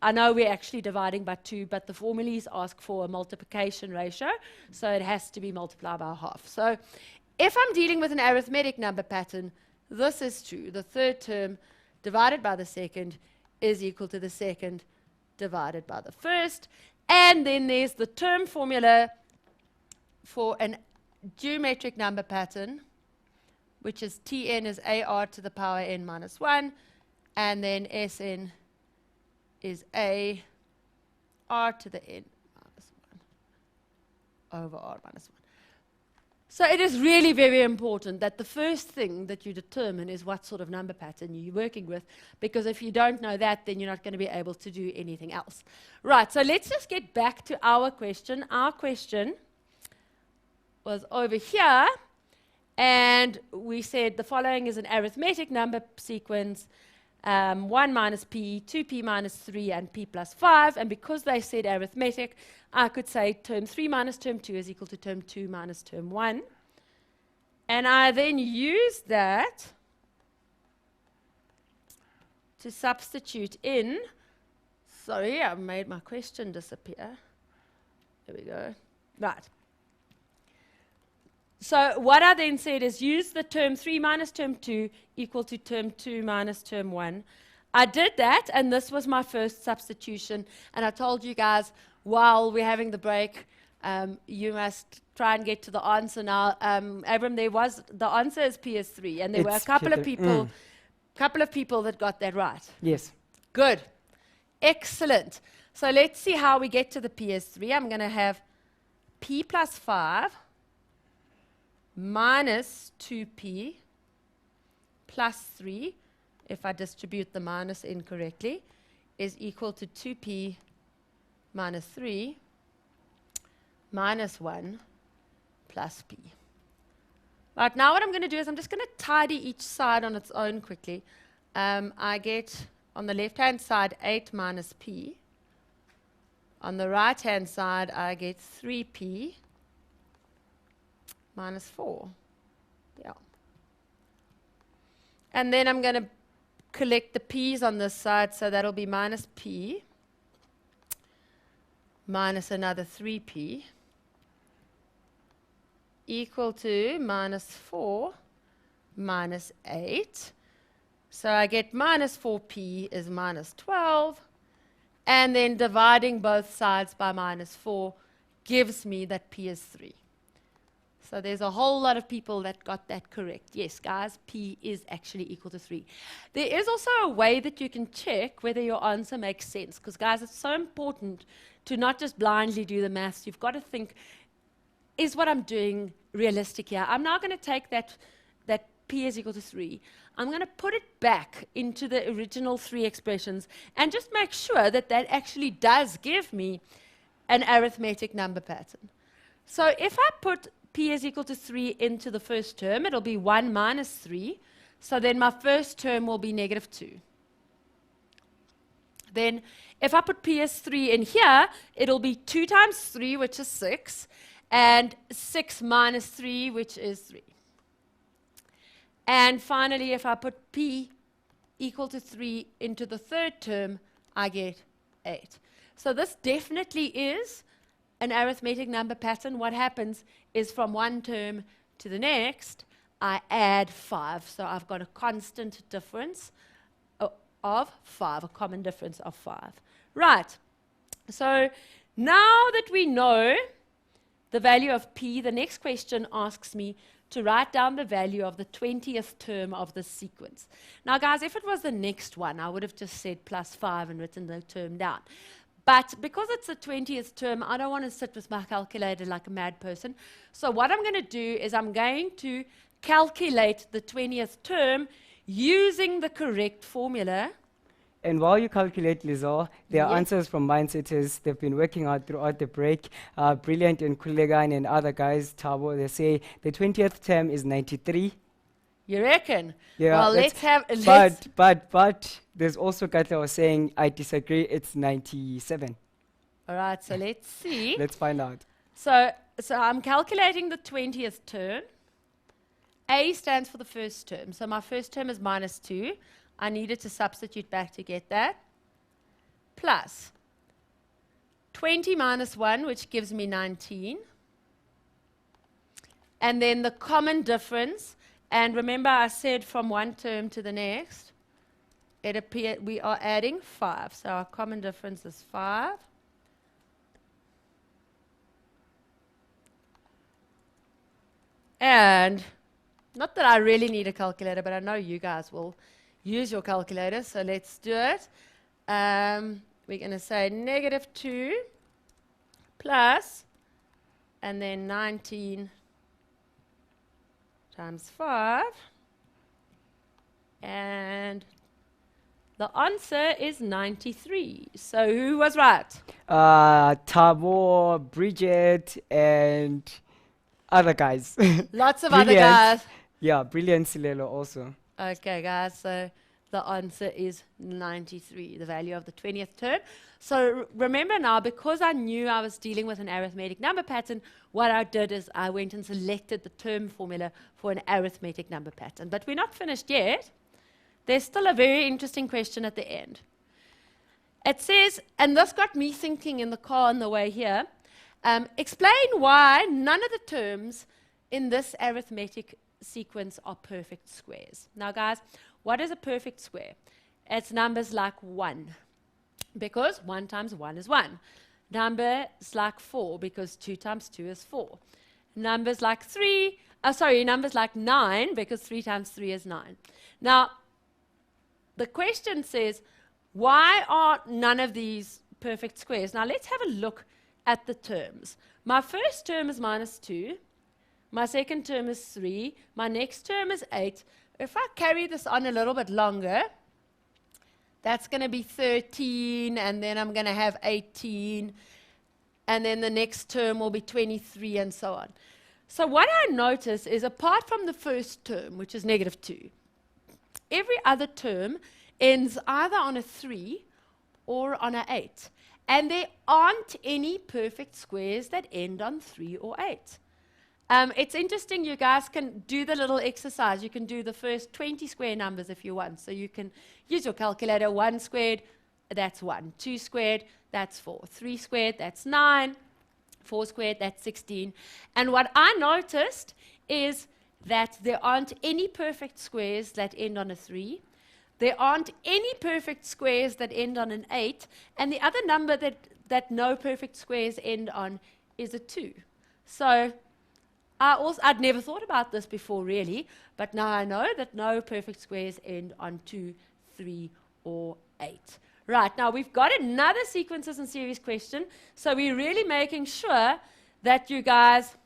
I know we're actually dividing by 2, but the formulas ask for a multiplication ratio, so it has to be multiplied by a half. So if I'm dealing with an arithmetic number pattern, this is true. The third term divided by the second is equal to the second divided by the first. And then there's the term formula for an geometric number pattern, which is Tn is AR to the power n minus 1, and then Sn is A r to the n minus 1 over r minus 1. So it is really very important that the first thing that you determine is what sort of number pattern you're working with, because if you don't know that, then you're not going to be able to do anything else. Right, so let's just get back to our question. Our question was over here, and we said the following is an arithmetic number sequence, 1 minus p, 2p minus 3, and p plus 5. And because they said arithmetic, I could say term 3 minus term 2 is equal to term 2 minus term 1. And I then use that to substitute in. Sorry, I made my question disappear. There we go. Right. So what I then said is use the term 3 minus term 2 equal to term 2 minus term 1. I did that, and this was my first substitution. And I told you guys, while we're having the break, you must try and get to the answer now. Abram, the answer is P is 3, and there were a couple of people that got that right. Yes. Good. Excellent. So let's see how we get to the P is 3. I'm going to have P plus 5 minus 2p plus 3, if I distribute the minus incorrectly, is equal to 2p minus 3 minus 1 plus p. Right, now what I'm going to do is I'm just going to tidy each side on its own quickly. I get on the left-hand side 8 minus p. On the right-hand side, I get 3p minus 4. Yeah. And then I'm going to collect the p's on this side, so that'll be minus p minus another 3p equal to minus 4 minus 8. So I get minus 4p is minus 12, and then dividing both sides by minus 4 gives me that p is 3. So there's a whole lot of people that got that correct. Yes, guys, p is actually equal to 3. There is also a way that you can check whether your answer makes sense, because, guys, it's so important to not just blindly do the maths. You've got to think, is what I'm doing realistic here? I'm now going to take that p is equal to 3. I'm going to put it back into the original 3 expressions and just make sure that that actually does give me an arithmetic number pattern. So if I put p is equal to 3 into the first term, it'll be 1 minus 3. So then my first term will be negative 2. Then if I put p as 3 in here, it'll be 2 times 3, which is 6, and 6 minus 3, which is 3. And finally, if I put p equal to 3 into the third term, I get 8. So this definitely is an arithmetic number pattern. What happens is from one term to the next, I add 5. So I've got a constant difference of 5, a common difference of 5. Right. So now that we know the value of p, the next question asks me to write down the value of the 20th term of the sequence. Now, guys, if it was the next one, I would have just said plus 5 and written the term down. But because it's the 20th term, I don't want to sit with my calculator like a mad person. So what I'm going to do is I'm going to calculate the 20th term using the correct formula. And while you calculate, Lizelle, there are answers from Mindsetters. They've been working out throughout the break. Brilliant and Kulegan and other guys, Tabo, they say the 20th term is 93. You reckon? Yeah. Well, let's have... But there's also Katla was saying, I disagree, it's 97. All right, so let's see. Let's find out. So I'm calculating the 20th term. A stands for the first term. So my first term is minus 2. I needed to substitute back to get that. Plus 20 minus 1, which gives me 19. And then the common difference. And remember I said from one term to the next, we are adding 5. So our common difference is 5. And not that I really need a calculator, but I know you guys will use your calculator, so let's do it. we're going to say negative 2 plus, and then 19 times 5. And the answer is 93. So who was right? Tabo, Bridget, and other guys. Lots of other Brilliant. guys. Yeah, brilliant Silelo also. Okay, guys, so the answer is 93, the value of the 20th term. So remember now, because I knew I was dealing with an arithmetic number pattern, what I did is I went and selected the term formula for an arithmetic number pattern. But we're not finished yet. There's still a very interesting question at the end. It says, and this got me thinking in the car on the way here, explain why none of the terms in this arithmetic sequence are perfect squares. Now, guys, what is a perfect square? It's numbers like 1, because 1 times 1 is 1. Numbers like 4, because 2 times 2 is 4. Numbers like numbers like 9, because 3 times 3 is 9. Now, the question says, why are none of these perfect squares? Now, let's have a look at the terms. My first term is minus 2. My second term is 3. My next term is 8. If I carry this on a little bit longer, that's going to be 13, and then I'm going to have 18, and then the next term will be 23, and so on. So what I notice is, apart from the first term, which is negative 2, every other term ends either on a 3 or on an 8. And there aren't any perfect squares that end on 3 or 8. It's interesting, you guys can do the little exercise. You can do the first 20 square numbers if you want. So you can use your calculator. 1 squared, that's 1. 2 squared, that's 4. 3 squared, that's 9. 4 squared, that's 16. And what I noticed is that there aren't any perfect squares that end on a 3. There aren't any perfect squares that end on an 8. And the other number that no perfect squares end on is a 2. So I'd never thought about this before, really. But now I know that no perfect squares end on 2, 3, or 8. Right, now we've got another sequences and series question. So we're really making sure that you guys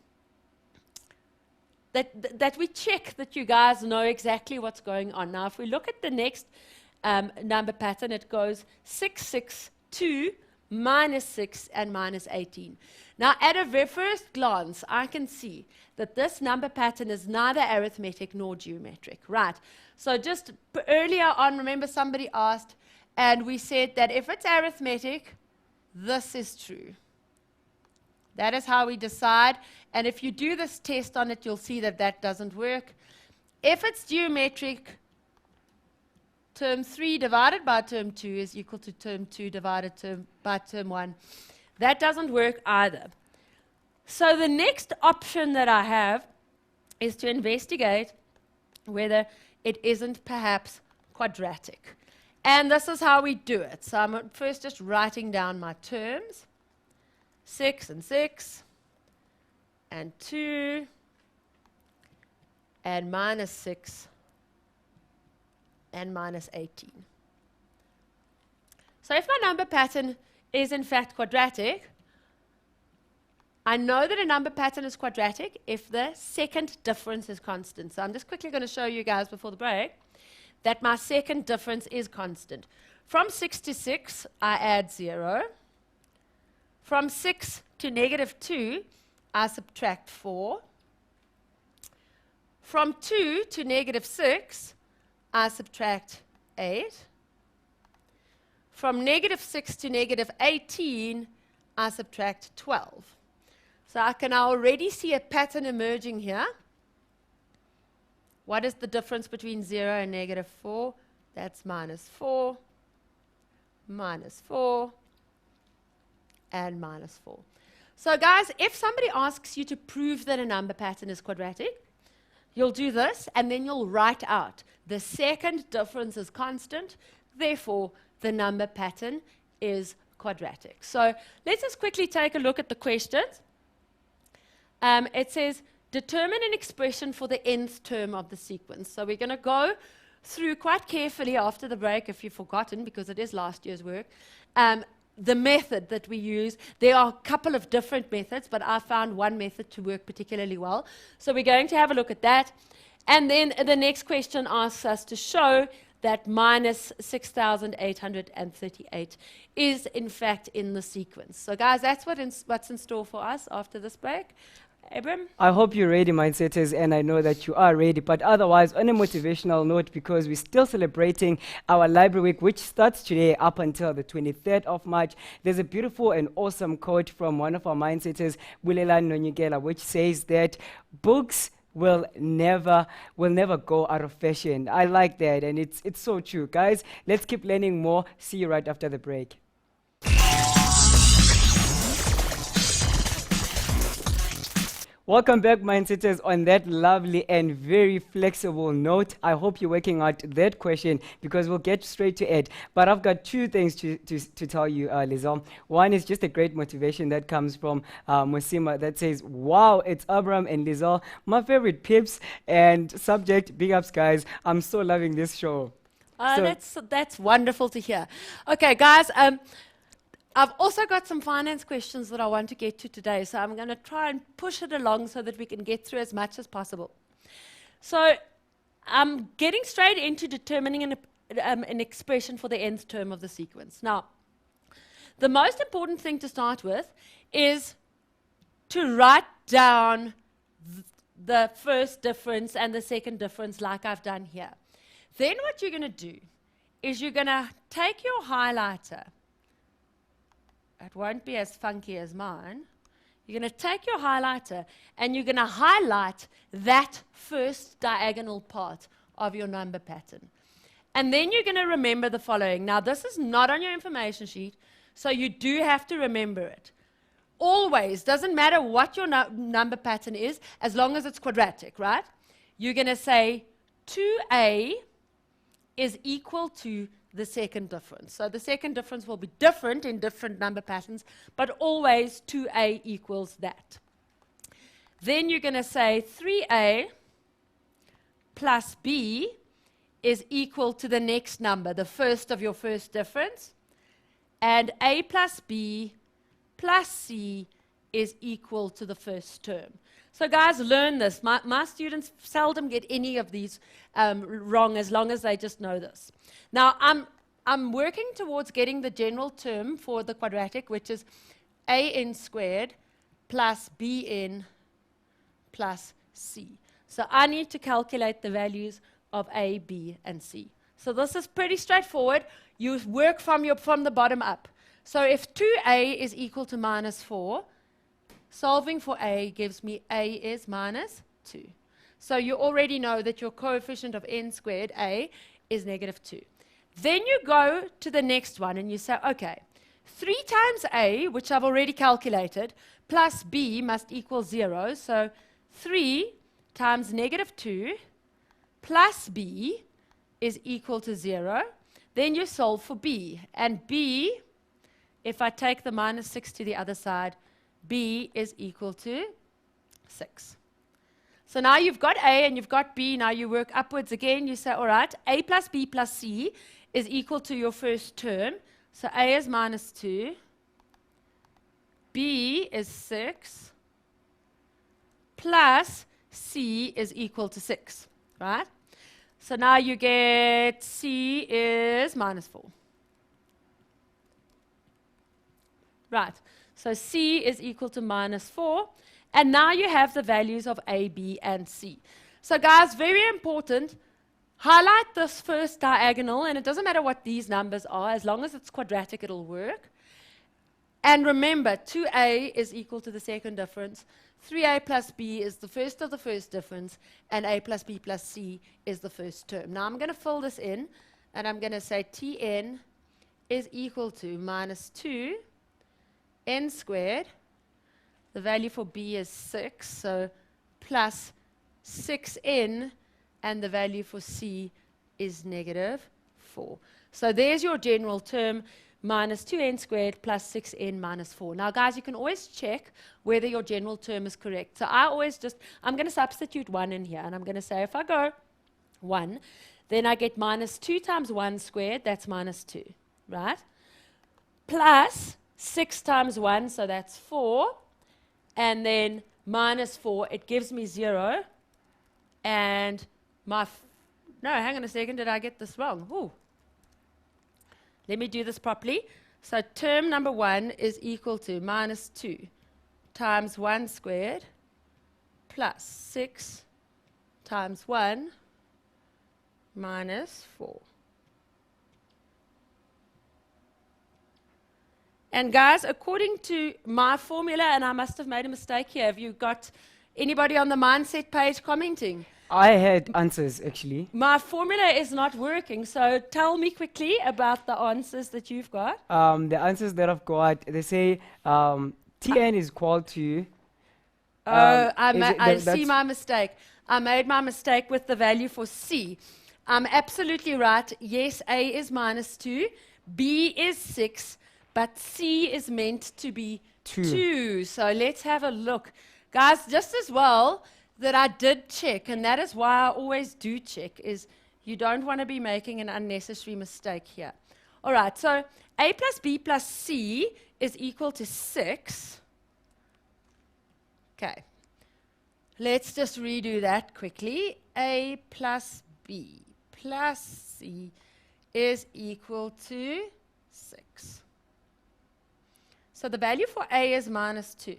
that we check that you guys know exactly what's going on. Now, if we look at the next number pattern, it goes 6, 6, 2, minus 6, and minus 18. Now, at a first glance, I can see that this number pattern is neither arithmetic nor geometric, right? So just earlier on, remember somebody asked, and we said that if it's arithmetic, this is true. That is how we decide. And if you do this test on it, you'll see that that doesn't work. If it's geometric, term 3 divided by term 2 is equal to term 2 divided by term 1. That doesn't work either. So the next option that I have is to investigate whether it isn't perhaps quadratic. And this is how we do it. So I'm first just writing down my terms. 6 and 6, and 2, and minus 6, and minus 18. So if my number pattern is in fact quadratic, I know that a number pattern is quadratic if the second difference is constant. So I'm just quickly going to show you guys before the break that my second difference is constant. From 6 to 6, I add 0. From 6 to negative 2, I subtract 4. From 2 to negative 6, I subtract 8. From negative 6 to negative 18, I subtract 12. So I can already see a pattern emerging here. What is the difference between 0 and negative 4? That's minus 4, minus 4, and minus 4. So guys, if somebody asks you to prove that a number pattern is quadratic, you'll do this, and then you'll write out the second difference is constant, therefore the number pattern is quadratic. So let's just quickly take a look at the questions. It says, determine an expression for the nth term of the sequence. So we're going to go through quite carefully after the break, if you've forgotten, because it is last year's work, the method that we use. There are a couple of different methods, but I found one method to work particularly well. So we're going to have a look at that. And then the next question asks us to show that minus 6,838 is in fact in the sequence. So guys, that's what's in store for us after this break. Abram? I hope you're ready, Mindsetters, and I know that you are ready. But otherwise, on a motivational note, because we're still celebrating our library week, which starts today up until the 23rd of March, there's a beautiful and awesome quote from one of our Mindsetters, Bulelan Nonyigela, which says that books will never go out of fashion. I like that, and it's so true. Guys, let's keep learning more. See you right after the break. Welcome back, Mindsetters. On that lovely and very flexible note, I hope you're working out that question because we'll get straight to it. But I've got two things to tell you, Lizelle. One is just a great motivation that comes from Musima that says, wow, it's Abram and Lizelle, my favorite pips, and subject, big ups, guys. I'm so loving this show. That's wonderful to hear. Okay, guys, I've also got some finance questions that I want to get to today, so I'm going to try and push it along so that we can get through as much as possible. So I'm getting straight into determining an expression for the nth term of the sequence. Now, the most important thing to start with is to write down the first difference and the second difference like I've done here. Then what you're going to do is you're going to take your highlighter. It won't be as funky as mine. You're going to take your highlighter and you're going to highlight that first diagonal part of your number pattern. And then you're going to remember the following. Now, this is not on your information sheet, so you do have to remember it. Always, doesn't matter what your number pattern is, as long as it's quadratic, right? You're going to say 2a is equal to the second difference. So the second difference will be different in different number patterns, but always 2a equals that. Then you're going to say 3a plus b is equal to the next number, the first of your first difference, and a plus b plus c is equal to the first term. So guys, learn this. My students seldom get any of these wrong as long as they just know this. Now, I'm working towards getting the general term for the quadratic, which is an squared plus bn plus c. So I need to calculate the values of a, b, and c. So this is pretty straightforward. You work from the bottom up. So if 2a is equal to minus 4, solving for a gives me a is minus 2. So you already know that your coefficient of n squared, a, is negative 2. Then you go to the next one and you say, okay, 3 times a, which I've already calculated, plus b must equal 0. So 3 times negative 2 plus b is equal to 0. Then you solve for b. And b, if I take the minus 6 to the other side, b is equal to 6. So now you've got a and you've got b. Now you work upwards again. You say, all right, a plus b plus c is equal to your first term. So a is minus 2. B is 6. Plus c is equal to 6. Right? So now you get c is minus 4. Right. So c is equal to minus 4. And now you have the values of a, b, and c. So guys, very important, highlight this first diagonal, and it doesn't matter what these numbers are, as long as it's quadratic, it'll work. And remember, 2a is equal to the second difference, 3a plus b is the first of the first difference, and a plus b plus c is the first term. Now I'm going to fill this in, and I'm going to say Tn is equal to minus 2 n squared. The value for b is 6, so plus 6n, and the value for c is negative 4. So there's your general term, minus 2n squared plus 6n minus 4. Now, guys, you can always check whether your general term is correct. So I'm going to substitute 1 in here, and I'm going to say if I go 1, Then I get minus 2 times 1 squared, that's minus 2, right? Plus 6 times 1, so that's 4. And then minus 4, it gives me 0. And no, hang on a second, did I get this wrong? Ooh. Let me do this properly. So term number 1 is equal to minus 2 times 1 squared plus 6 times 1 minus 4. And guys, according to my formula, and I must have made a mistake here, have you got anybody on the mindset page commenting? I had answers, actually. My formula is not working, so tell me quickly about the answers that you've got. The answers that I've got, they say Tn is equal to... I see my mistake. I made my mistake with the value for C. I'm absolutely right. Yes, A is minus 2, B is 6, but C is meant to be 2. So let's have a look. Guys, just as well that I did check, and that is why I always do check, is you don't want to be making an unnecessary mistake here. All right, so A plus B plus C is equal to 6. Okay. Let's just redo that quickly. A plus B plus C is equal to 6. So the value for A is minus 2.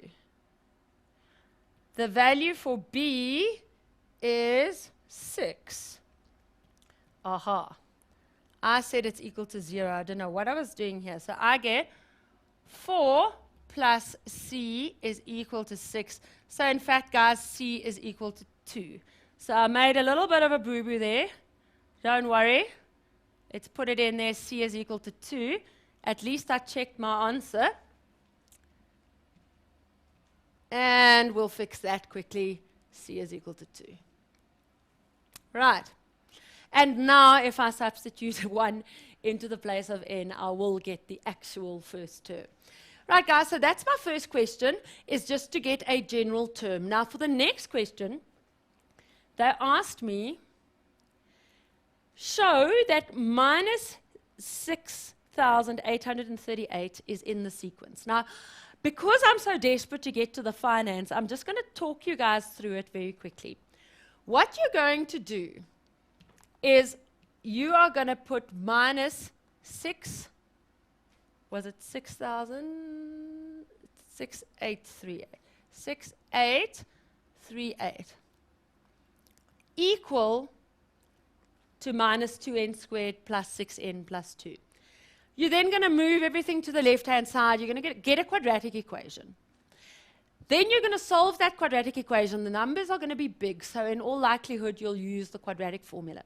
The value for B is 6. Aha. I said it's equal to 0. I don't know what I was doing here. So I get 4 plus C is equal to 6. So in fact, guys, C is equal to 2. So I made a little bit of a boo-boo there. Don't worry. Let's put it in there. C is equal to 2. At least I checked my answer. And we'll fix that quickly. C is equal to 2. Right. And now if I substitute 1 into the place of n, I will get the actual first term. Right, guys, so that's my first question, is just to get a general term. Now, for the next question, they asked me, show that minus 6,838 is in the sequence. Now, because I'm so desperate to get to the finance, I'm just going to talk you guys through it very quickly. What you're going to do is you are going to put minus 6, was it 6,000? 6838. 6838 equal to minus 2n squared plus 6n plus 2. You're then going to move everything to the left-hand side. You're going to get a quadratic equation. Then you're going to solve that quadratic equation. The numbers are going to be big, so in all likelihood, you'll use the quadratic formula.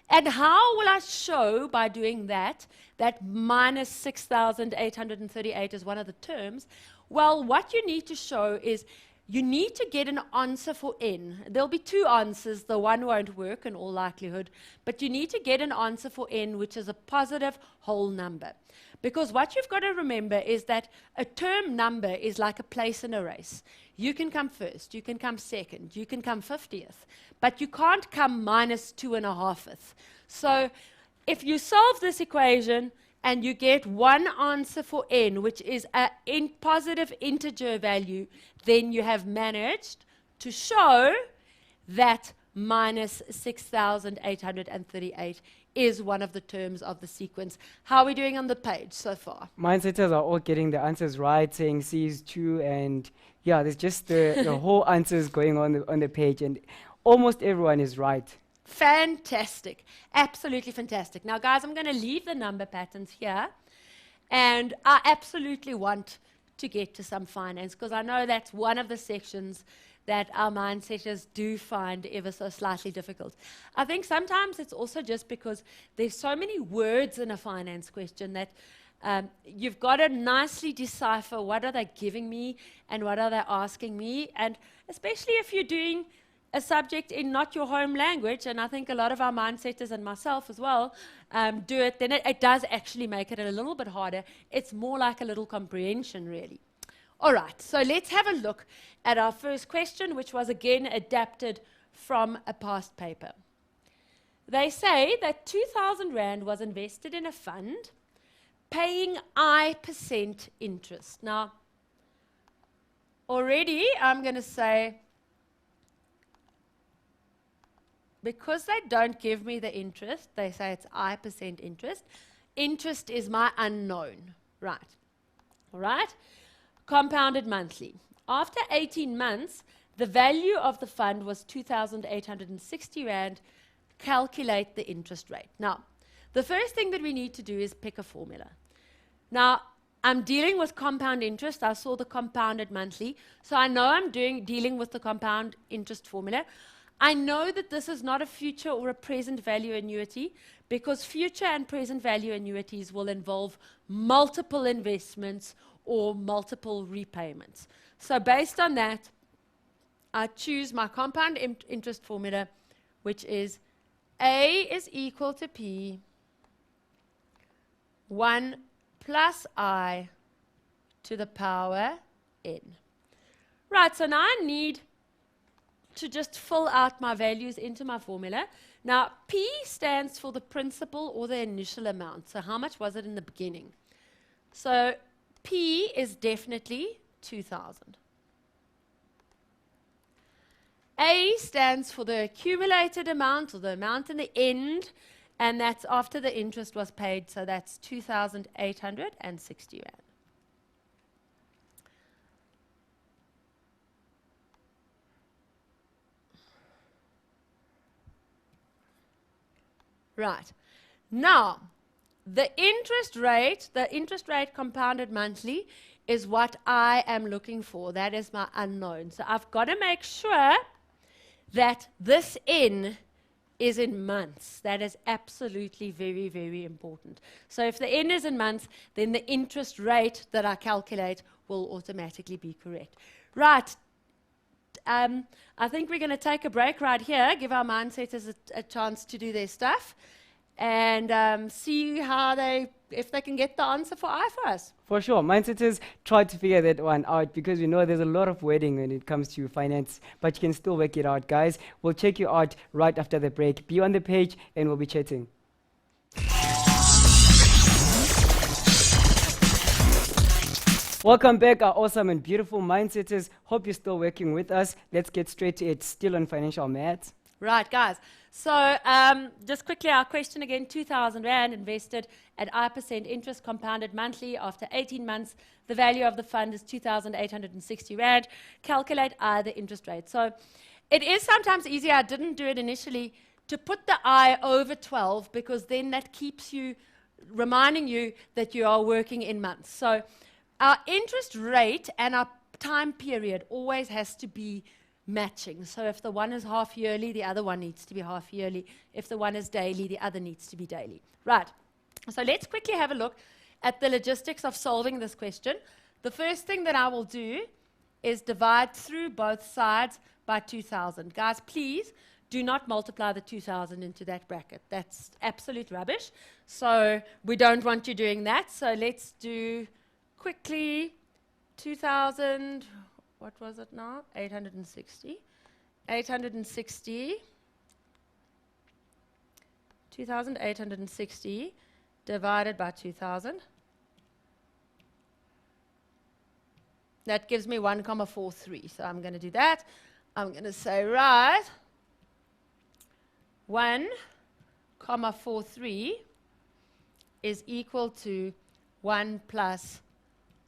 And how will I show by doing that, that minus 6,838 is one of the terms? Well, what you need to show is you need to get an answer for n. There'll be 2 answers. The one won't work in all likelihood. But you need to get an answer for n, which is a positive whole number. Because what you've got to remember is that a term number is like a place in a race. You can come first, you can come second, you can come 50th, but you can't come minus 2.5th. So if you solve this equation and you get one answer for n, which is a positive integer value, then you have managed to show that minus 6,838 is one of the terms of the sequence. How are we doing on the page so far? Mindsetters are all getting the answers right, saying C is 2, and yeah, there's just the whole answers going on the page, and almost everyone is right. Fantastic. Absolutely fantastic. Now, guys, I'm going to leave the number patterns here, and I absolutely want to get to some finance, because I know that's one of the sections that our mindsetters do find ever so slightly difficult. I think sometimes it's also just because there's so many words in a finance question that you've got to nicely decipher what are they giving me and what are they asking me, and especially if you're doing a subject in not your home language, and I think a lot of our mindsetters and myself as well do it, then it does actually make it a little bit harder. It's more like a little comprehension, really. All right, so let's have a look at our first question, which was again adapted from a past paper. They say that 2,000 Rand was invested in a fund paying I% interest. Now, already I'm going to say, because they don't give me the interest, they say it's I% interest. Interest is my unknown, right? All right? Compounded monthly. After 18 months, the value of the fund was 2,860 Rand. Calculate the interest rate. Now, the first thing that we need to do is pick a formula. Now, I'm dealing with compound interest. I saw the compounded monthly. So I know I'm dealing with the compound interest formula. I know that this is not a future or a present value annuity because future and present value annuities will involve multiple investments or multiple repayments. So based on that, I choose my compound interest formula, which is A is equal to P 1 plus I to the power N. Right, so now I need to just fill out my values into my formula. Now, P stands for the principal or the initial amount. So how much was it in the beginning? So P is definitely 2,000. A stands for the accumulated amount or the amount in the end, and that's after the interest was paid, so that's 2,860 Rand. Right. Now, the interest rate compounded monthly is what I am looking for. That is my unknown. So I've got to make sure that this N is in months. That is absolutely very, very important. So if the N is in months, then the interest rate that I calculate will automatically be correct. Right. I think we're going to take a break right here, give our mindsetters a chance to do their stuff, and see if they can get the answer for I for us. For sure. Mindsetters try to figure that one out because we know there's a lot of wording when it comes to finance, but you can still work it out, guys. We'll check you out right after the break. Be on the page and we'll be chatting. Welcome back, our awesome and beautiful mindsetters. Hope you're still working with us. Let's get straight to it. Still on financial maths. Right, guys. So just quickly, our question again, 2,000 Rand invested at I% interest compounded monthly after 18 months. The value of the fund is 2,860 Rand. Calculate I, the interest rate. So it is sometimes easier, I didn't do it initially, to put the I over 12 because then that keeps you, reminding you that you are working in months. So our interest rate and our time period always has to be matching. So if the one is half yearly, the other one needs to be half yearly. If the one is daily, the other needs to be daily. Right. So let's quickly have a look at the logistics of solving this question. The first thing that I will do is divide through both sides by 2,000. Guys, please do not multiply the 2,000 into that bracket. That's absolute rubbish. So we don't want you doing that. So let's do quickly 2,000, what was it now? 860. 2,860 divided by 2,000. That gives me 1,43. So I'm going to do that. I'm going to say, right, 1,43 is equal to 1 plus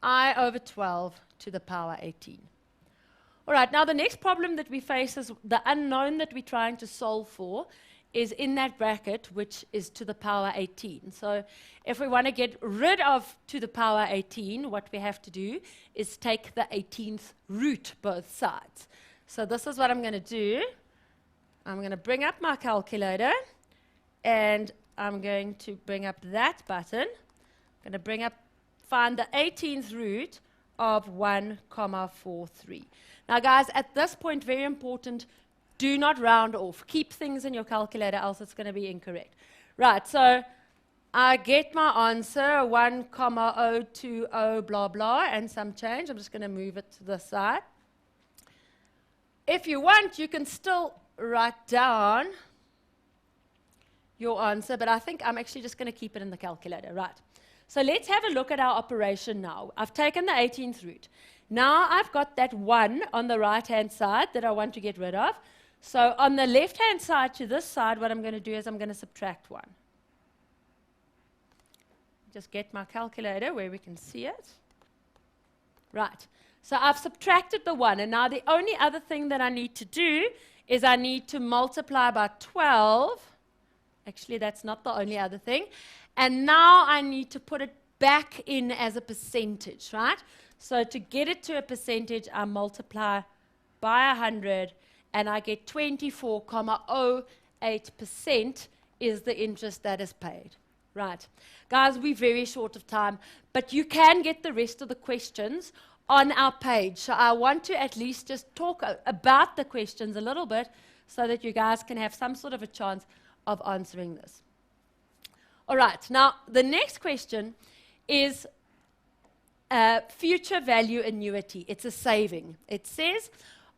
I over 12 to the power 18. All right, now the next problem that we face is the unknown that we're trying to solve for is in that bracket, which is to the power 18. So if we want to get rid of to the power 18, what we have to do is take the 18th root both sides. So this is what I'm going to do. I'm going to bring up my calculator, and I'm going to bring up that button. I'm going to find the 18th root of 1,43. Now, guys, at this point, very important, do not round off. Keep things in your calculator, else it's going to be incorrect. Right, so I get my answer, 1,020, blah, blah, and some change. I'm just going to move it to the side. If you want, you can still write down your answer, but I think I'm actually just going to keep it in the calculator. Right. So let's have a look at our operation now. I've taken the 18th root. Now I've got that 1 on the right-hand side that I want to get rid of. So on the left-hand side to this side, what I'm going to do is I'm going to subtract 1. Just get my calculator where we can see it. Right. So I've subtracted the 1, and now the only other thing that I need to do is I need to multiply by 12. Actually, that's not the only other thing. And now I need to put it back in as a percentage, right? So to get it to a percentage, I multiply by 100, and I get 24.08% is the interest that is paid. Right. Guys, we're very short of time, but you can get the rest of the questions on our page. So I want to at least just talk about the questions a little bit so that you guys can have some sort of a chance of answering this. All right, now the next question is future value annuity. It's a saving. It says,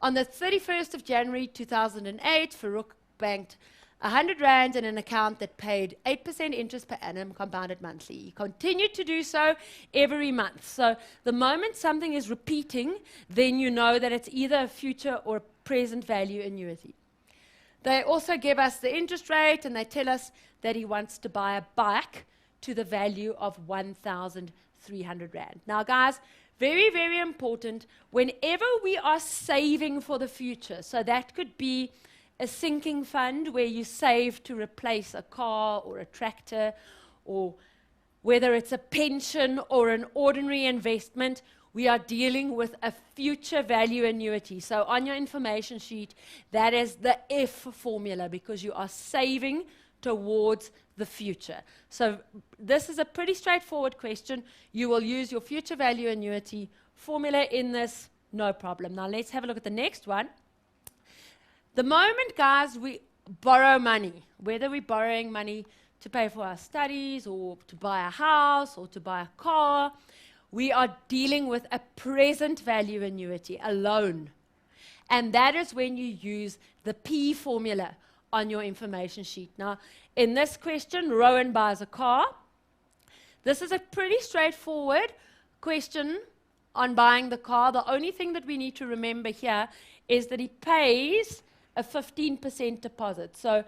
on the 31st of January 2008, Farouk banked 100 Rand in an account that paid 8% interest per annum compounded monthly. He continued to do so every month. So the moment something is repeating, then you know that it's either a future or a present value annuity. They also give us the interest rate, and they tell us that he wants to buy a bike to the value of 1,300 Rand. Now, guys, very, very important, whenever we are saving for the future, so that could be a sinking fund where you save to replace a car or a tractor, or whether it's a pension or an ordinary investment, we are dealing with a future value annuity. So on your information sheet, that is the F formula, because you are saving towards the future. So this is a pretty straightforward question. You will use your future value annuity formula in this, no problem. Now let's have a look at the next one. The moment, guys, we borrow money, whether we're borrowing money to pay for our studies or to buy a house or to buy a car, we are dealing with a present value annuity, a loan. And that is when you use the P formula on your information sheet. Now, in this question, Rowan buys a car. This is a pretty straightforward question on buying the car. The only thing that we need to remember here is that he pays a 15% deposit. So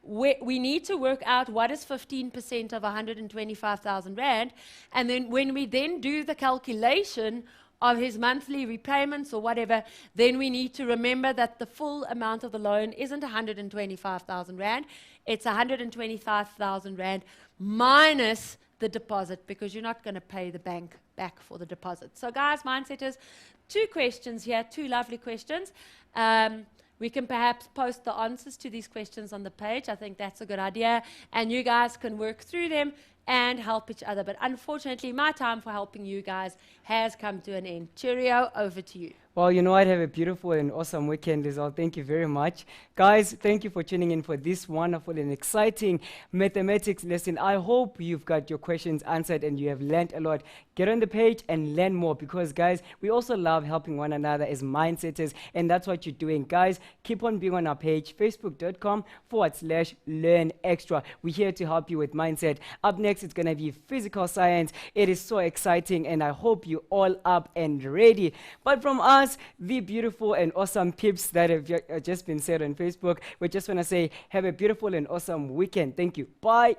we need to work out what is 15% of 125,000 Rand, and then when we then do the calculation of his monthly repayments or whatever, then we need to remember that the full amount of the loan isn't 125,000 Rand, it's 125,000 Rand minus the deposit, because you're not going to pay the bank back for the deposit. So guys, mindsetters, 2 questions here, 2 lovely questions. We can perhaps post the answers to these questions on the page. I think that's a good idea. And you guys can work through them and help each other. But unfortunately, my time for helping you guys has come to an end. Cheerio, over to you. Well, you know what? Have a beautiful and awesome weekend as well. Thank you very much. Guys, thank you for tuning in for this wonderful and exciting mathematics lesson. I hope you've got your questions answered and you have learned a lot. Get on the page and learn more, because, guys, we also love helping one another as mindsetters, and that's what you're doing. Guys, keep on being on our page, facebook.com/learn extra. We're here to help you with mindset. Up next, it's going to be physical science. It is so exciting, and I hope you're all up and ready. But from us, the beautiful and awesome peeps that have just been said on Facebook, we just want to say have a beautiful and awesome weekend. Thank you. Bye.